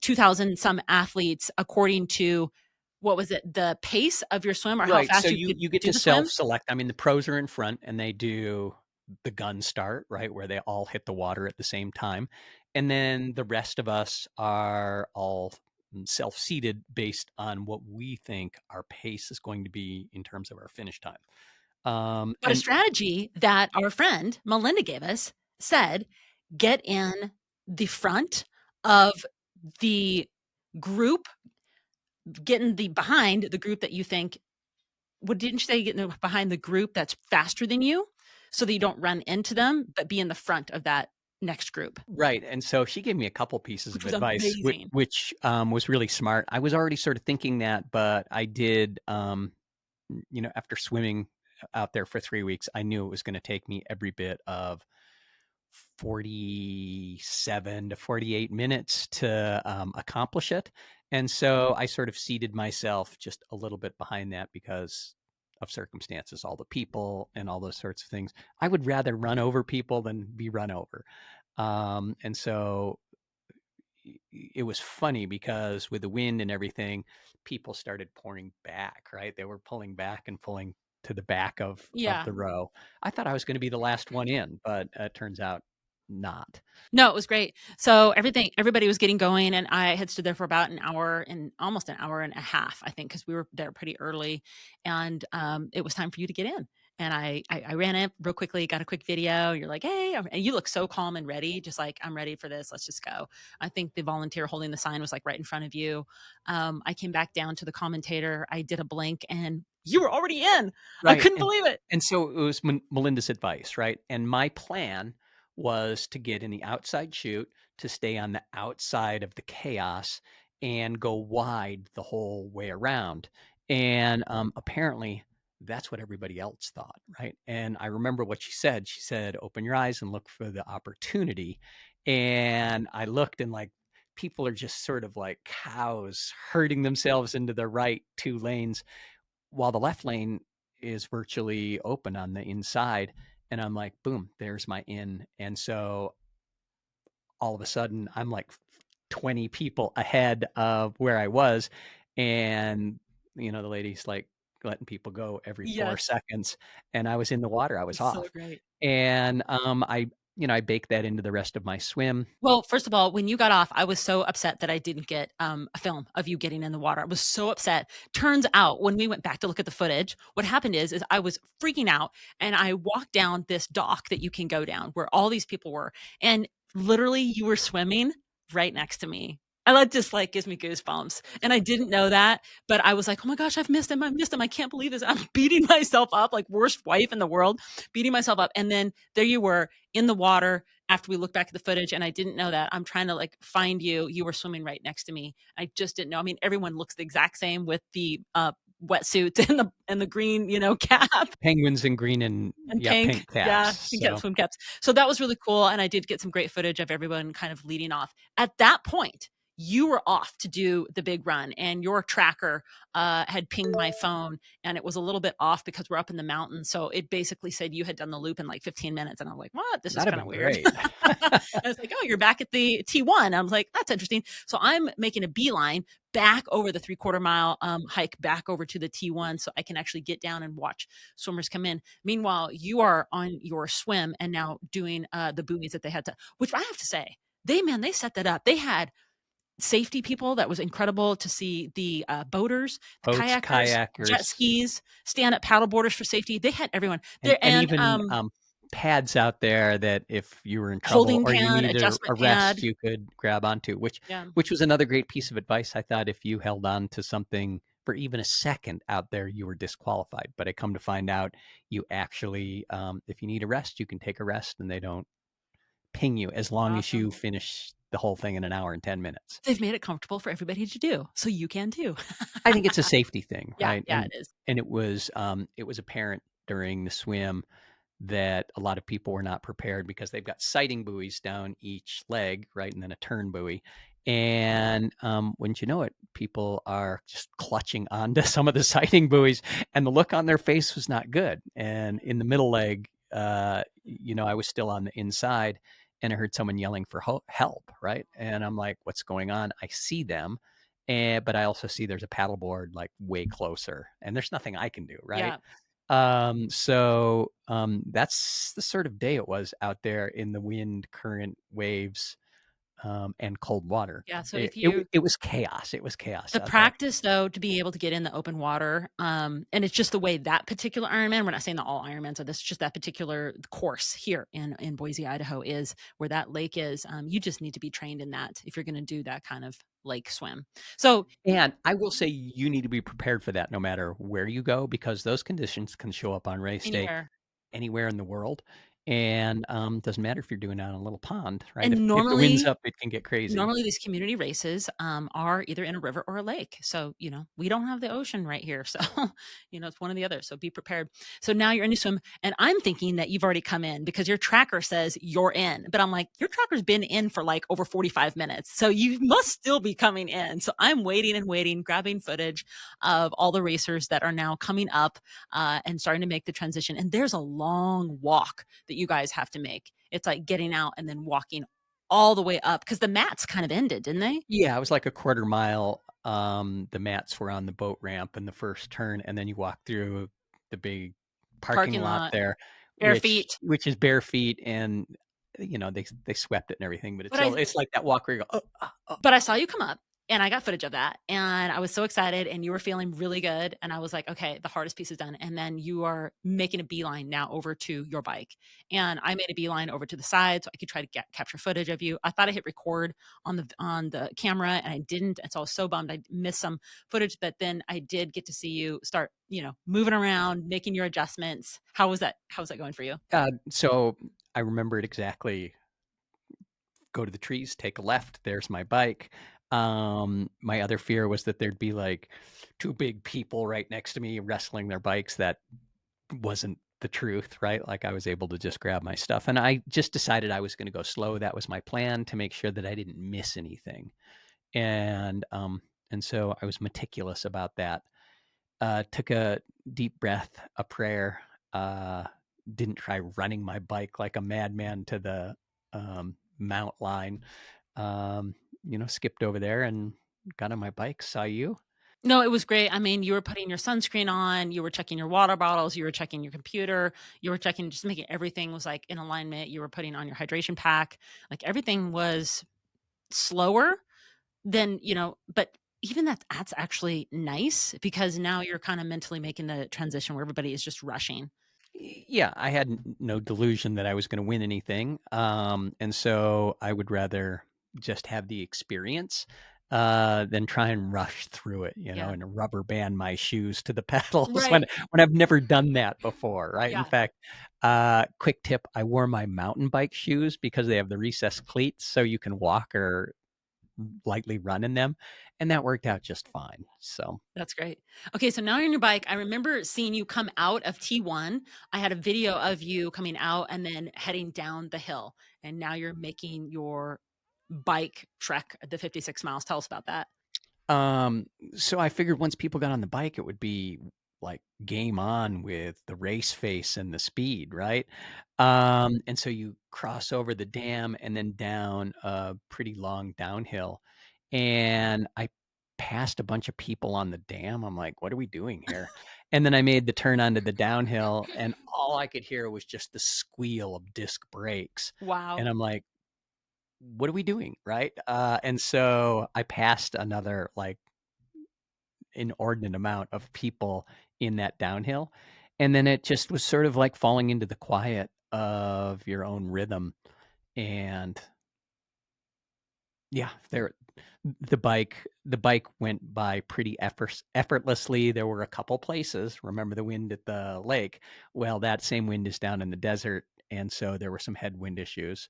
2,000 some athletes according to what was it? The pace of your swim or how Right. So fast you you could you get do to the swim? self-select. I mean, the pros are in front and they do the gun start, right, where they all hit the water at the same time. And then the rest of us are all self-seated based on what we think our pace is going to be in terms of our finish time. But a And strategy that our friend Melinda gave us said, get in the front of the group, behind the group that you think, what didn't you say? Behind the group that's faster than you so that you don't run into them, but be in the front of that next group, right. And so she gave me a couple pieces which of was advice, amazing. which was really smart. I was already sort of thinking that, but I did after swimming out there for 3 weeks, I knew it was going to take me every bit of 47 to 48 minutes to accomplish it. And so I sort of seated myself just a little bit behind that because of circumstances, all the people and all those sorts of things. I would rather run over people than be run over. And so it was funny because with the wind and everything, people started pouring back, right? They were pulling back and pulling to the back of Yeah. the row. I thought I was going to be the last one in, but it turns out not. No, it was great. So everybody was getting going, and I had stood there for about an hour and almost an hour and a half, I think, because we were there pretty early, and it was time for you to get in. And I ran in real quickly, got a quick video. You're like, hey, and you look so calm and ready, just like I'm ready for this. Let's just go. I think the volunteer holding the sign was like right in front of you. I came back down to the commentator. I did a blink, and you were already in. I Right, couldn't believe it. and so it was Melinda's advice, right? And my plan was to get in the outside chute, to stay on the outside of the chaos and go wide the whole way around. And, apparently, that's what everybody else thought, right? And I remember what she said. She said, "Open your eyes and look for the opportunity." And I looked and, like, people are just sort of like cows herding themselves into the right 2 lanes while the left lane is virtually open on the inside. And I'm like, boom, there's my in. And so all of a sudden, I'm like 20 people ahead of where I was. And, the lady's like letting people go every 4 seconds. And I was in the water, I was It's so off. great. And I baked that into the rest of my swim. Well, first of all, when you got off, I was so upset that I didn't get a film of you getting in the water. I was so upset. Turns out, when we went back to look at the footage, what happened is I was freaking out, and I walked down this dock that you can go down where all these people were, and literally you were swimming right next to me. And that just like gives me goosebumps. And I didn't know that, but I was like, oh my gosh, I've missed him. I missed him. I can't believe this. I'm beating myself up, like worst wife in the world, beating myself up. And then there you were in the water after we look back at the footage, and I didn't know that. I'm trying to like find you. You were swimming right next to me. I just didn't know. I mean, everyone looks the exact same with the wetsuits and the green, cap Penguins in green and, and yeah, pink. pink caps. Yeah, pink cap, So swim caps. So that was really cool, and I did get some great footage of everyone kind of leading off. At that point, you were off to do the big run, and your tracker had pinged my phone, and it was a little bit off because we're up in the mountains. So it basically said you had done the loop in like 15 minutes, and I'm like, what? This is that'd have kind of been weird. great. And it's like, oh, you're back at the T1. I was like, that's interesting. So I'm making a beeline back over the 3/4 mile hike back over to the T1 so I can actually get down and watch swimmers come in. Meanwhile, you are on your swim and now doing the buoys that they had to, which I have to say, they set that up. They had safety people that was incredible to see the boaters, the Boats, kayakers, jet kayakers. skis, stand up paddle boarders for safety. They had everyone And there, and even, pads out there that if you were in trouble holding or you pad, needed adjustment a pad. rest, you could grab onto, Yeah. which was another great piece of advice. I thought if you held on to something for even a second out there, you were disqualified. But I come to find out you actually, if you need a rest, you can take a rest and they don't ping you as long as Awesome. you finish the whole thing in an hour and 10 minutes. They've made it comfortable for everybody to do, so you can too. I think it's a safety thing, Yeah, right? yeah, it is. And it was apparent during the swim that a lot of people were not prepared because they've got sighting buoys down each leg, right, and then a turn buoy. And wouldn't you know it, people are just clutching onto some of the sighting buoys, and the look on their face was not good. And in the middle leg, I was still on the inside, and I heard someone yelling for help, right? And I'm like, "What's going on?" I see them, but I also see there's a paddleboard like way closer, and there's nothing I can do, right? Yeah, That's the sort of day it was out there in the wind, current, waves, and cold water. yeah, so It if it you it was chaos. It was chaos the out there. practice though to be able to get in the open water, and it's just the way that particular Ironman, we're not saying that all Ironmans are this, just that particular course here in Boise, Idaho is where that lake is, you just need to be trained in that if you're gonna do that kind of lake swim. So And I will say you need to be prepared for that no matter where you go because those conditions can show up on race day anywhere. anywhere in the world. And doesn't matter if you're doing it on a little pond, right? And If the wind's up, it can get crazy. normally these community races are either in a river or a lake. So, we don't have the ocean right here. So, it's one or the other. So be prepared. So now you're in your swim. And I'm thinking that you've already come in because your tracker says you're in. But I'm like, your tracker's been in for like over 45 minutes. So you must still be coming in. So I'm waiting and waiting, grabbing footage of all the racers that are now coming up and starting to make the transition. And there's a long walk that you guys have to make. It's like getting out and then walking all the way up because the mats kind of ended, didn't they? Yeah, it was like a quarter mile. The mats were on the boat ramp in the first turn, and then you walk through the big parking Parking lot lot, there, bare which feet. which is bare feet, and they swept it and everything, but it's But I still it's like that walk where you go, oh, ah, oh. But I saw you come up, and I got footage of that, and I was so excited, and you were feeling really good, and I was like, "Okay, the hardest piece is done," and then you are making a beeline now over to your bike, and I made a beeline over to the side so I could try to capture footage of you. I thought I hit record on the camera, and I didn't, and so I was so bummed I missed some footage, but then I did get to see you start, moving around, making your adjustments. How was that going for you? So I remember it exactly. Go to the trees, take a left, there's my bike. My other fear was that there'd be, like, 2 big people right next to me wrestling their bikes. That wasn't the truth, right? Like, I was able to just grab my stuff, and I just decided I was gonna go slow. That was my plan, to make sure that I didn't miss anything, and, um, and so I was meticulous about that. Took a deep breath, a prayer, uh, didn't try running my bike like a madman to the, mount line. Um, skipped over there and got on my bike, saw you. No, it was great. I mean, you were putting your sunscreen on, you were checking your water bottles, you were checking your computer, you were checking just making everything was, like, in alignment, you were putting on your hydration pack, like, everything was slower than, but even that's actually nice because now you're kinda mentally making the transition where everybody is just rushing. Yeah, I had no delusion that I was gonna win anything, and so I would rather just have the experience, than try and rush through it, Yeah. and rubber band my shoes to the pedals Right. when I've never done that before, right? In Yeah, fact, quick tip, I wore my mountain bike shoes because they have the recessed cleats, so you can walk or lightly run in them, and that worked out just fine, so. that's great. Okay, so now you're on your bike. I remember seeing you come out of T1. I had a video of you coming out and then heading down the hill, and now you're making your bike trek the 56 miles. Tell us about that. Um, so I figured once people got on the bike, it would be like game on with the race face and the speed, right? And so you cross over the dam and then down a pretty long downhill. And I passed a bunch of people on the dam. I'm like, what are we doing here? And then I made the turn onto the downhill, and all I could hear was just the squeal of disc brakes. Wow. And I'm like, what are we doing? Right. And so I passed another like inordinate amount of people in that downhill. And then it just was sort of like falling into the quiet of your own rhythm. And yeah, the bike went by pretty effortlessly. There were a couple places. Remember the wind at the lake? Well, that same wind is down in the desert. And so there were some headwind issues.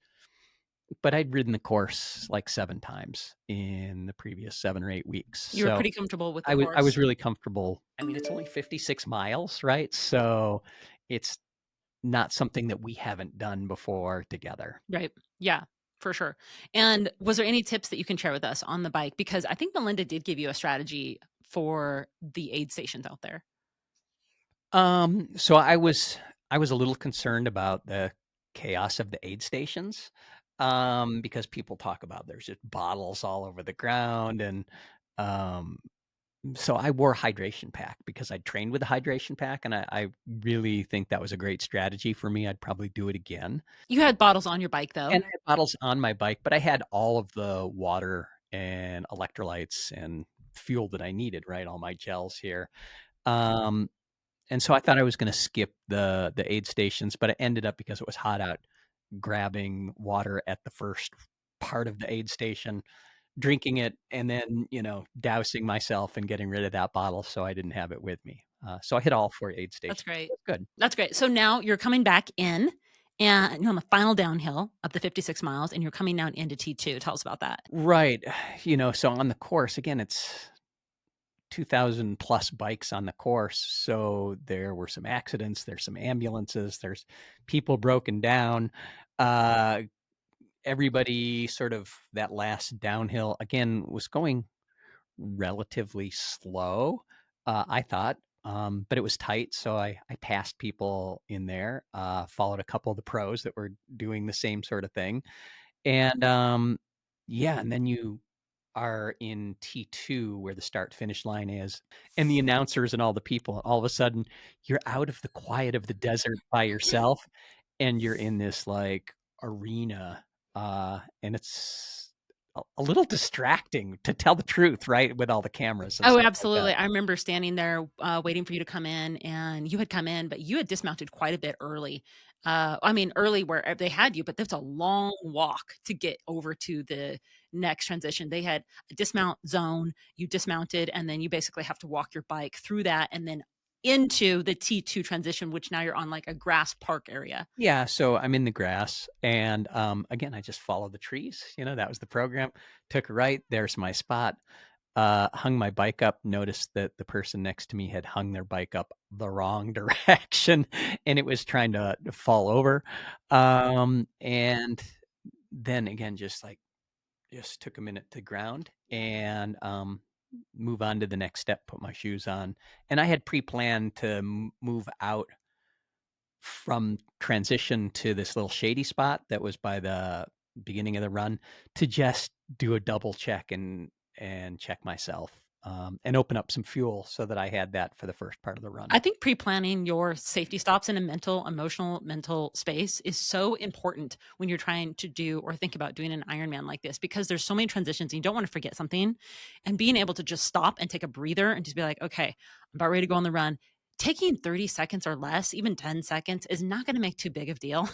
But I'd ridden the course like 7 times in the previous 7 or 8 weeks. You were So pretty comfortable with the I was course. really comfortable. I mean, it's only 56 miles, right? So, it's not something that we haven't done before together. Right. Yeah, for sure. And was there any tips that you can share with us on the bike? Because I think Melinda did give you a strategy for the aid stations out there. So I was a little concerned about the chaos of the aid stations, because people talk about there's just bottles all over the ground, and, um, so I wore a hydration pack because I trained with a hydration pack, and I really think that was a great strategy for me. I'd probably do it again. You had bottles on your bike though. And I had bottles on my bike, but I had all of the water and electrolytes and fuel that I needed, right? All my gels here. Um, and so I thought I was gonna skip the aid stations, but it ended up, because it was hot out, grabbing water at the first part of the aid station, drinking it, and then, dousing myself and getting rid of that bottle so I didn't have it with me. So I hit all 4 aid That's stations. great. It was good. That's great. So now you're coming back in and you're on the final downhill of the 56 miles and you're coming down into T2. Tell us about that. Right. So on the course, again, it's 2,000 plus bikes on the course. So there were some accidents, there's some ambulances, there's people broken down. Uh, Everybody sort of that last downhill again was going relatively slow. I thought. but it was tight, so I passed people in there, followed a couple of the pros that were doing the same sort of thing, and, yeah, and then you are in T2 where the start finish line is, and the announcers and all the people, all of a sudden, you're out of the quiet of the desert by yourself, and you're in this, like, arena, and it's a little distracting, to tell the truth, right, with all the cameras and Oh, stuff like that. absolutely. I remember standing there, waiting for you to come in, and you had come in, but you had dismounted quite a bit early. I mean, early where they had you, but that's a long walk to get over to the next transition. They had a dismount zone, you dismounted, and then you basically have to walk your bike through that and then into the T2 transition, which now you're on like a grass park area. Yeah, so I'm in the grass, and, again, I just follow the trees, that was the program. Took a right, there's my spot, hung my bike up, noticed that the person next to me had hung their bike up the wrong direction, and it was trying to fall over, and then again, just took a minute to ground and, move on to the next step, put my shoes on, and I had pre-planned to move out from transition to this little shady spot that was by the beginning of the run to just do a double check and check myself, and open up some fuel so that I had that for the first part of the run. I think pre-planning your safety stops in a mental, emotional, mental space is so important when you're trying to do or think about doing an Ironman like this because there's so many transitions and you don't want to forget something. And being able to just stop and take a breather and just be like, okay, I'm about ready to go on the run. Taking 30 seconds or less, even 10 seconds, is not going to make too big of a deal,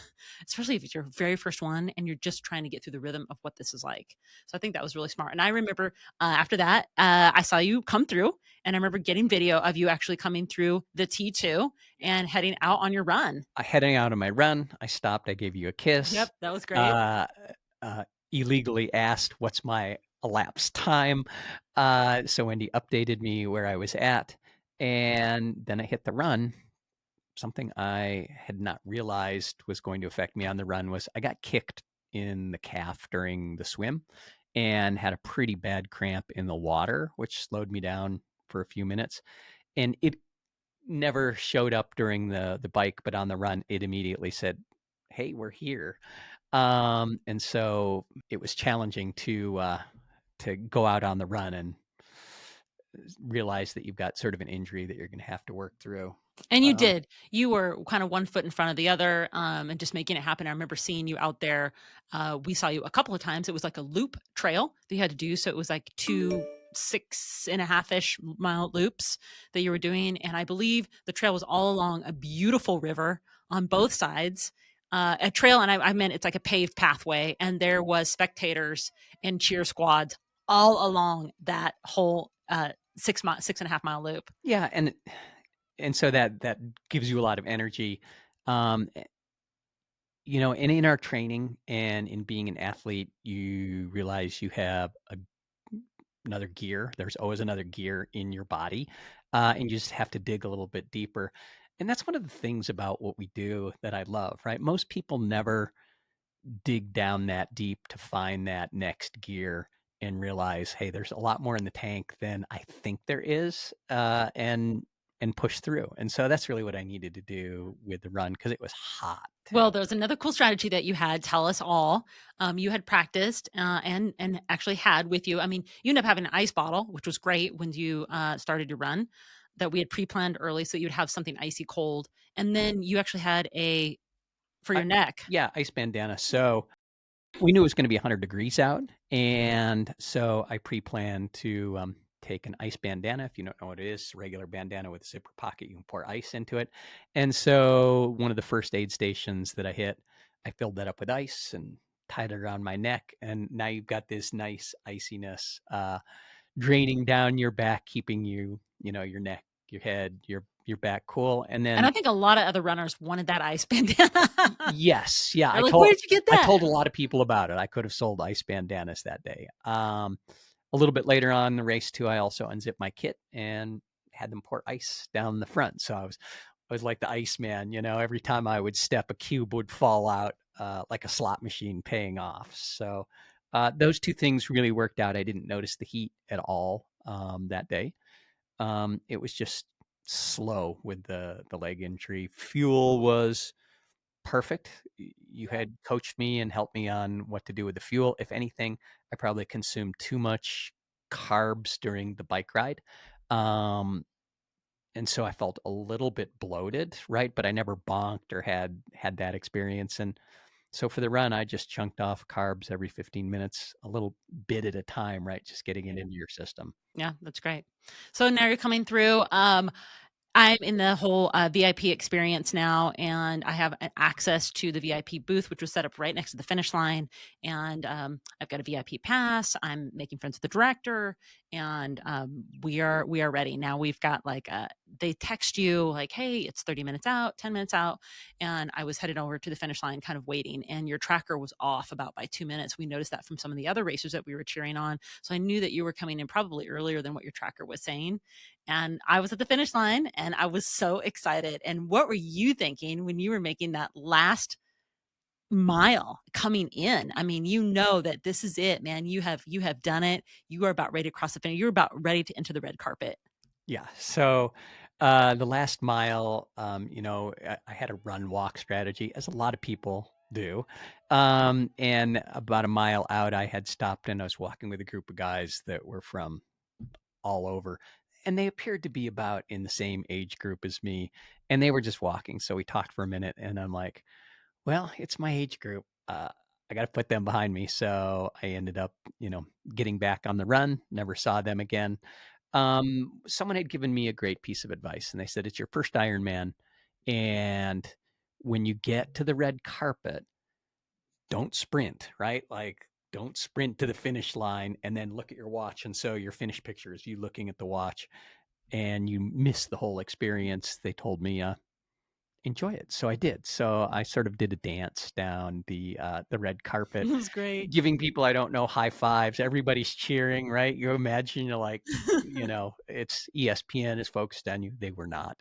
especially if it's your very first one and you're just trying to get through the rhythm of what this is like. So I think that was really smart. And I remember after that, I saw you come through and I remember getting video of you actually coming through the T2 and heading out on your run. Heading out on my run, I stopped, I gave you a kiss, Yep, that was great. uh, illegally asked, "What's my elapsed time?" So Wendy updated me where I was at, and then I hit the run. Something I had not realized was going to affect me on the run was I got kicked in the calf during the swim and had a pretty bad cramp in the water, which slowed me down for a few minutes. And it never showed up during the bike, but on the run, it immediately said, "Hey, we're here." And so it was challenging to go out on the run and realize that you've got sort of an injury that you're going to have to work through. And you Um, did. You were kind of one foot in front of the other, and just making it happen. I remember seeing you out there. We saw you a couple of times. It was like a loop trail that you had to do. So it was like two 6.5-ish mile loops that you were doing. And I believe the trail was all along a beautiful river on both sides. A trail, and I meant it's like a paved pathway, and there was spectators and cheer squads all along that whole 6.5 mile loop. yeah, and so that gives you a lot of energy. Um, and in our training and in being an athlete, you realize you have another gear. There's always another gear in your body, and you just have to dig a little bit deeper. And that's one of the things about what we do that I love, right? Most people never dig down that deep to find that next gear and realize, hey, there's a lot more in the tank than I think there is, and push through. And so that's really what I needed to do with the run because it was hot Well, too. there's another cool strategy that you had. Tell us all. You had practiced and actually had with you. I mean, you ended up having an ice bottle, which was great when you started your run. That we had pre-planned early, so you'd have something icy cold, and then you actually had a for I, your neck. yeah, ice bandana. So we knew it was going to be 100 degrees out, and so I pre-planned to take an ice bandana. If you don't know what it is, a regular bandana with a zipper pocket. You can pour ice into it. And so one of the first aid stations that I hit, I filled that up with ice and tied it around my neck. And now you've got this nice iciness draining down your back, keeping your neck, your head, your back cool. And And then I think a lot of other runners wanted that ice bandana. yes, yeah, They're like, "Where did you get I that?" told a lot of people about it. I could have sold ice bandanas that day. A little bit later on in the race too, I also unzipped my kit and had them pour ice down the front. So I was like the ice man, every time I would step, a cube would fall out, like a slot machine paying off. So those two things really worked out. I didn't notice the heat at all that day. It was just slow with the leg injury. Fuel was perfect. You had coached me and helped me on what to do with the fuel. If anything, I probably consumed too much carbs during the bike ride. Um, and so I felt a little bit bloated, right? But I never bonked or had that experience. And so for the run, I just chunked off carbs every 15 minutes, a little bit at a time, right? Just getting it into your system. Yeah, that's great. So now you're coming through. I'm in the whole VIP experience now, and I have access to the VIP booth, which was set up right next to the finish line. And I've got a VIP pass. I'm making friends with the director, and we are ready now. We've got like they text you like, "Hey, it's 30 minutes out, 10 minutes out," and I was headed over to the finish line, kind of waiting, and your tracker was off about by 2 minutes. We noticed that from some of the other racers that we were cheering on, so I knew that you were coming in probably earlier than what your tracker was saying. And I was at the finish line and I was so excited. And what were you thinking when you were making that last mile coming in? I mean, you know that this is it, man. You have done it. You are about ready to cross the finish. You're about ready to enter the red carpet. Yeah. So the last mile, I had a run walk strategy, as a lot of people do. And about a mile out, I had stopped and I was walking with a group of guys that were from all over. And they appeared to be about in the same age group as me. And they were just walking. So we talked for a minute and I'm like, well, it's my age group. I got to put them behind me. So I ended up, getting back on the run, never saw them again. Someone had given me a great piece of advice, and they said, it's your first Ironman. And when you get to the red carpet, don't sprint, right? Like, don't sprint to the finish line and then look at your watch. And so your finish picture is you looking at the watch and you miss the whole experience. They told me, enjoy it. So I did. So I sort of did a dance down the red It carpet, was great. giving people I don't know high fives. Everybody's cheering, right? You imagine you're like, it's ESPN is focused on you. They were not.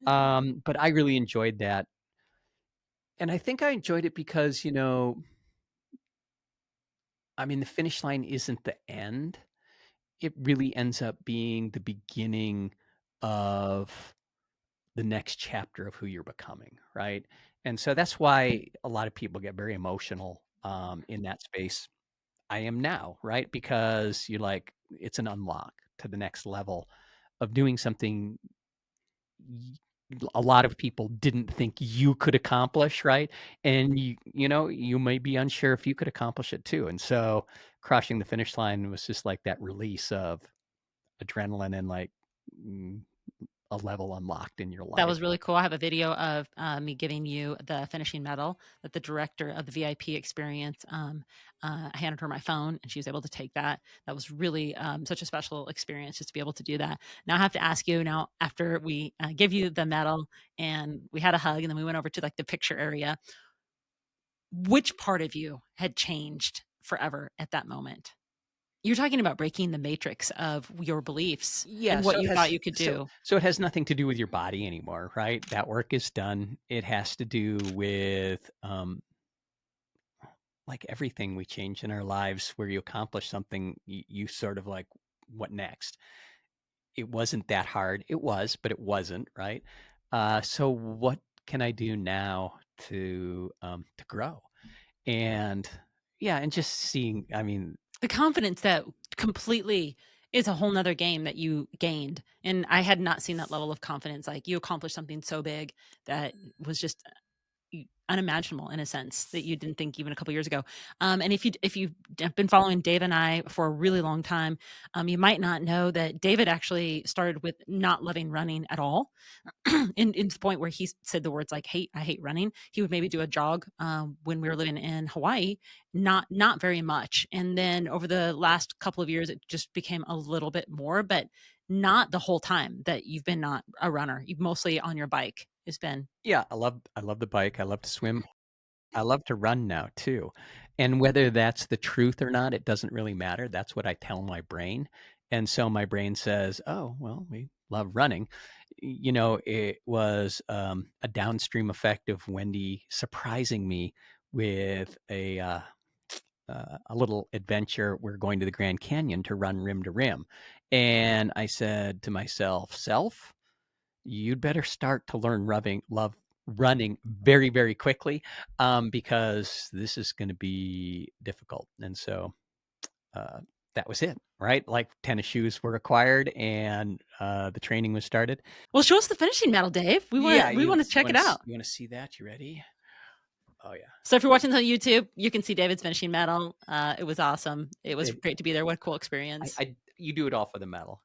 But I really enjoyed that. And I think I enjoyed it because, I mean, the finish line isn't the end. It really ends up being the beginning of the next chapter of who you're becoming, right? And so that's why a lot of people get very emotional in that space. I am now, right? Because you're like, it's an unlock to the next level of doing something a lot of people didn't think you could accomplish, right? And you may be unsure if you could accomplish it too. And so crossing the finish line was just like that release of adrenaline and like mm, a level unlocked in your That life. was really cool. I have a video of me giving you the finishing medal that the director of the VIP experience I handed her my phone, and she was able to take that. That was really such a special experience just to be able to do that. Now I have to ask you now, after we give you the medal and we had a hug, and then we went over to like the picture area, which part of you had changed forever at that moment? You're talking about breaking the matrix of your beliefs Yeah, and what so it you thought has you could so do. so it has nothing to do with your body anymore, right? That work is done. It has to do with like everything we change in our lives where you accomplish something, you sort of like, what next? It wasn't that hard. It was, but it wasn't, right? So what can I do now to grow? And yeah, and just seeing, I mean, The confidence that completely is a whole nother game that you gained, and I had not seen that level of confidence, like, you accomplished something so big that was just unimaginable in a sense that you didn't think even a couple years ago. And if you've been following Dave and I for a really long time, you might not know that David actually started with not loving running at all. In to the point where he said the words like hate, I hate running. He would maybe do a jog when we were living in Hawaii, not very much. And then over the last couple of years, it just became a little bit more, but not the whole time that you've been not a runner. You've mostly on your bike. It's been yeah, I love the bike. I love to swim. I love to run now too. And whether that's the truth or not, it doesn't really matter. That's what I tell my brain. And so my brain says, oh, well, we love running. It was a downstream effect of Wendy surprising me with a little adventure. We're going to the Grand Canyon to run rim to rim. And I said to myself, self, you'd better start to learn love running very, very quickly, because this is going to be difficult. And so uh, that was it, right? Like tennis shoes were acquired and the training was started. Well, show us the finishing medal, Dave. We Yeah, want to check it out. you want to see that? You ready? Oh yeah. So if you're watching on YouTube, you can see David's finishing medal. It was awesome. It was great to be there. What a cool experience. You do it all for the medal.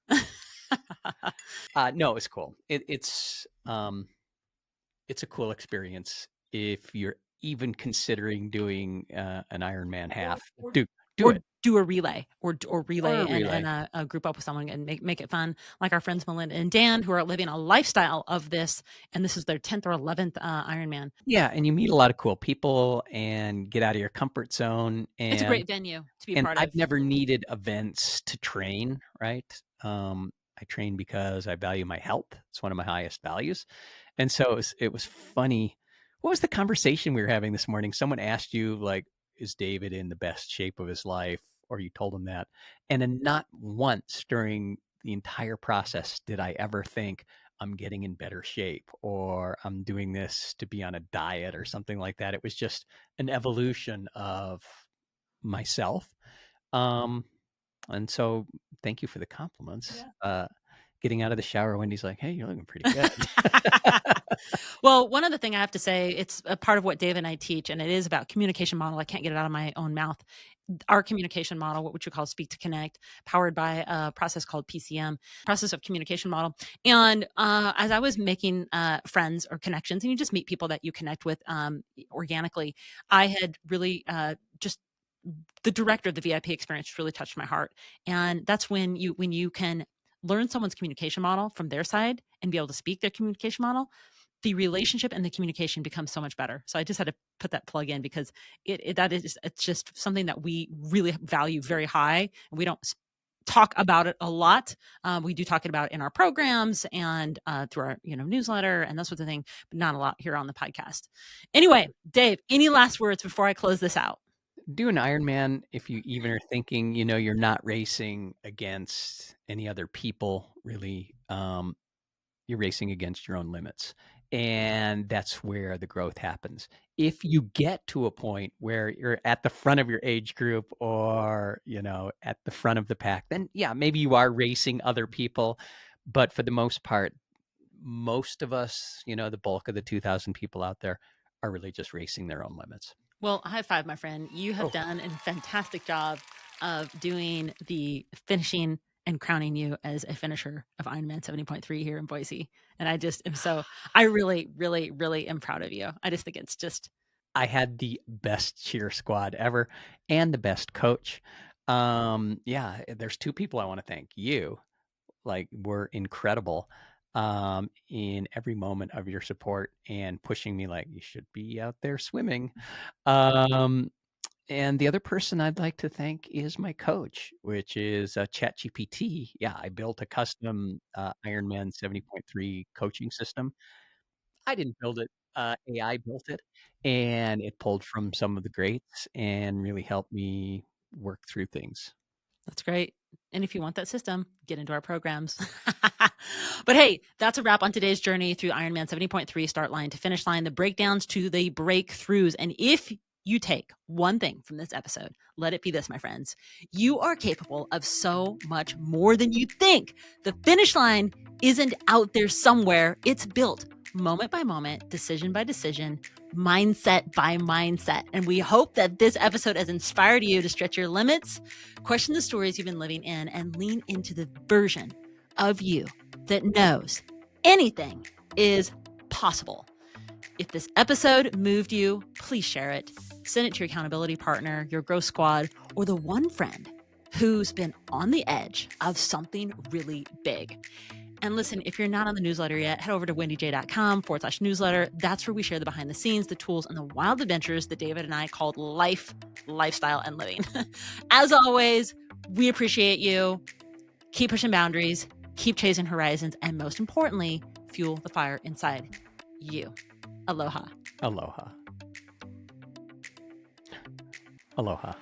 No, it's cool. It's a cool experience if you're even considering doing an Ironman half. Do it. Do a relay or Or relay a relay. and group up with someone and make it fun, like our friends Melinda and Dan, who are living a lifestyle of this, and this is their 10th or 11th Ironman. Yeah, and you meet a lot of cool people and get out of your comfort zone. It's a great venue to be part of. I've never needed events to train, right? I train because I value my health. It's one of my highest values. And so it was funny. What was the conversation we were having this morning? Someone asked you, like, is David in the best shape of his life? Or you told him that. And then not once during the entire process did I ever think I'm getting in better shape or I'm doing this to be on a diet or something like that. It was just an evolution of myself. And so thank you for the compliments. Yeah. Getting out of the shower, Wendy's like, hey, you're looking pretty good. Well, one other thing I have to say, it's a part of what Dave and I teach, and it is about communication model. I can't get it out of my own mouth. Our communication model, what you call speak to connect, powered by a process called PCM, process of communication model. And as I was making friends or connections, and you just meet people that you connect with organically, I had really just the director of the VIP experience really touched my heart. And that's when you can learn someone's communication model from their side and be able to speak their communication model, the relationship and the communication becomes so much better. So I just had to put that plug in because it's just something that we really value very high, and we don't talk about it a lot. We do talk about it in our programs and through our newsletter and that sort of thing, but not a lot here on the podcast. Anyway, Dave, any last words before I close this out? Do an Ironman if you even are thinking, you're not racing against any other people, really. You're racing against your own limits. And that's where the growth happens. If you get to a point where you're at the front of your age group or, at the front of the pack, then yeah, maybe you are racing other people. But for the most part, most of us, the bulk of the 2,000 people out there are really just racing their own limits. Well, high five, my friend. You have done a fantastic job of doing the finishing and crowning you as a finisher of Ironman 70.3 here in Boise. And I really, really, really am proud of you. I just think it's just. I had the best cheer squad ever and the best coach. Yeah, there's two people I want to thank. You, were incredible in every moment of your support and pushing me like you should be out there swimming. And the other person I'd like to thank is my coach, which is ChatGPT. Yeah, I built a custom Ironman 70.3 coaching system. I didn't build it. AI built it, and it pulled from some of the greats and really helped me work through things. That's great. And if you want that system, get into our programs. But hey, that's a wrap on today's journey through Ironman 70.3 start line to finish line, the breakdowns to the breakthroughs. And if you take one thing from this episode, let it be this, my friends. You are capable of so much more than you think. The finish line isn't out there somewhere. It's built moment by moment, decision by decision, mindset by mindset. And we hope that this episode has inspired you to stretch your limits, question the stories you've been living in, and lean into the version of you that knows anything is possible. If this episode moved you, please share it. Send it to your accountability partner, your growth squad, or the one friend who's been on the edge of something really big. And listen, if you're not on the newsletter yet, head over to wendyj.com/newsletter. That's where we share the behind the scenes, the tools, and the wild adventures that David and I called life, lifestyle, and living. As always, we appreciate you. Keep pushing boundaries, keep chasing horizons, and most importantly, fuel the fire inside you. Aloha. Aloha. Aloha.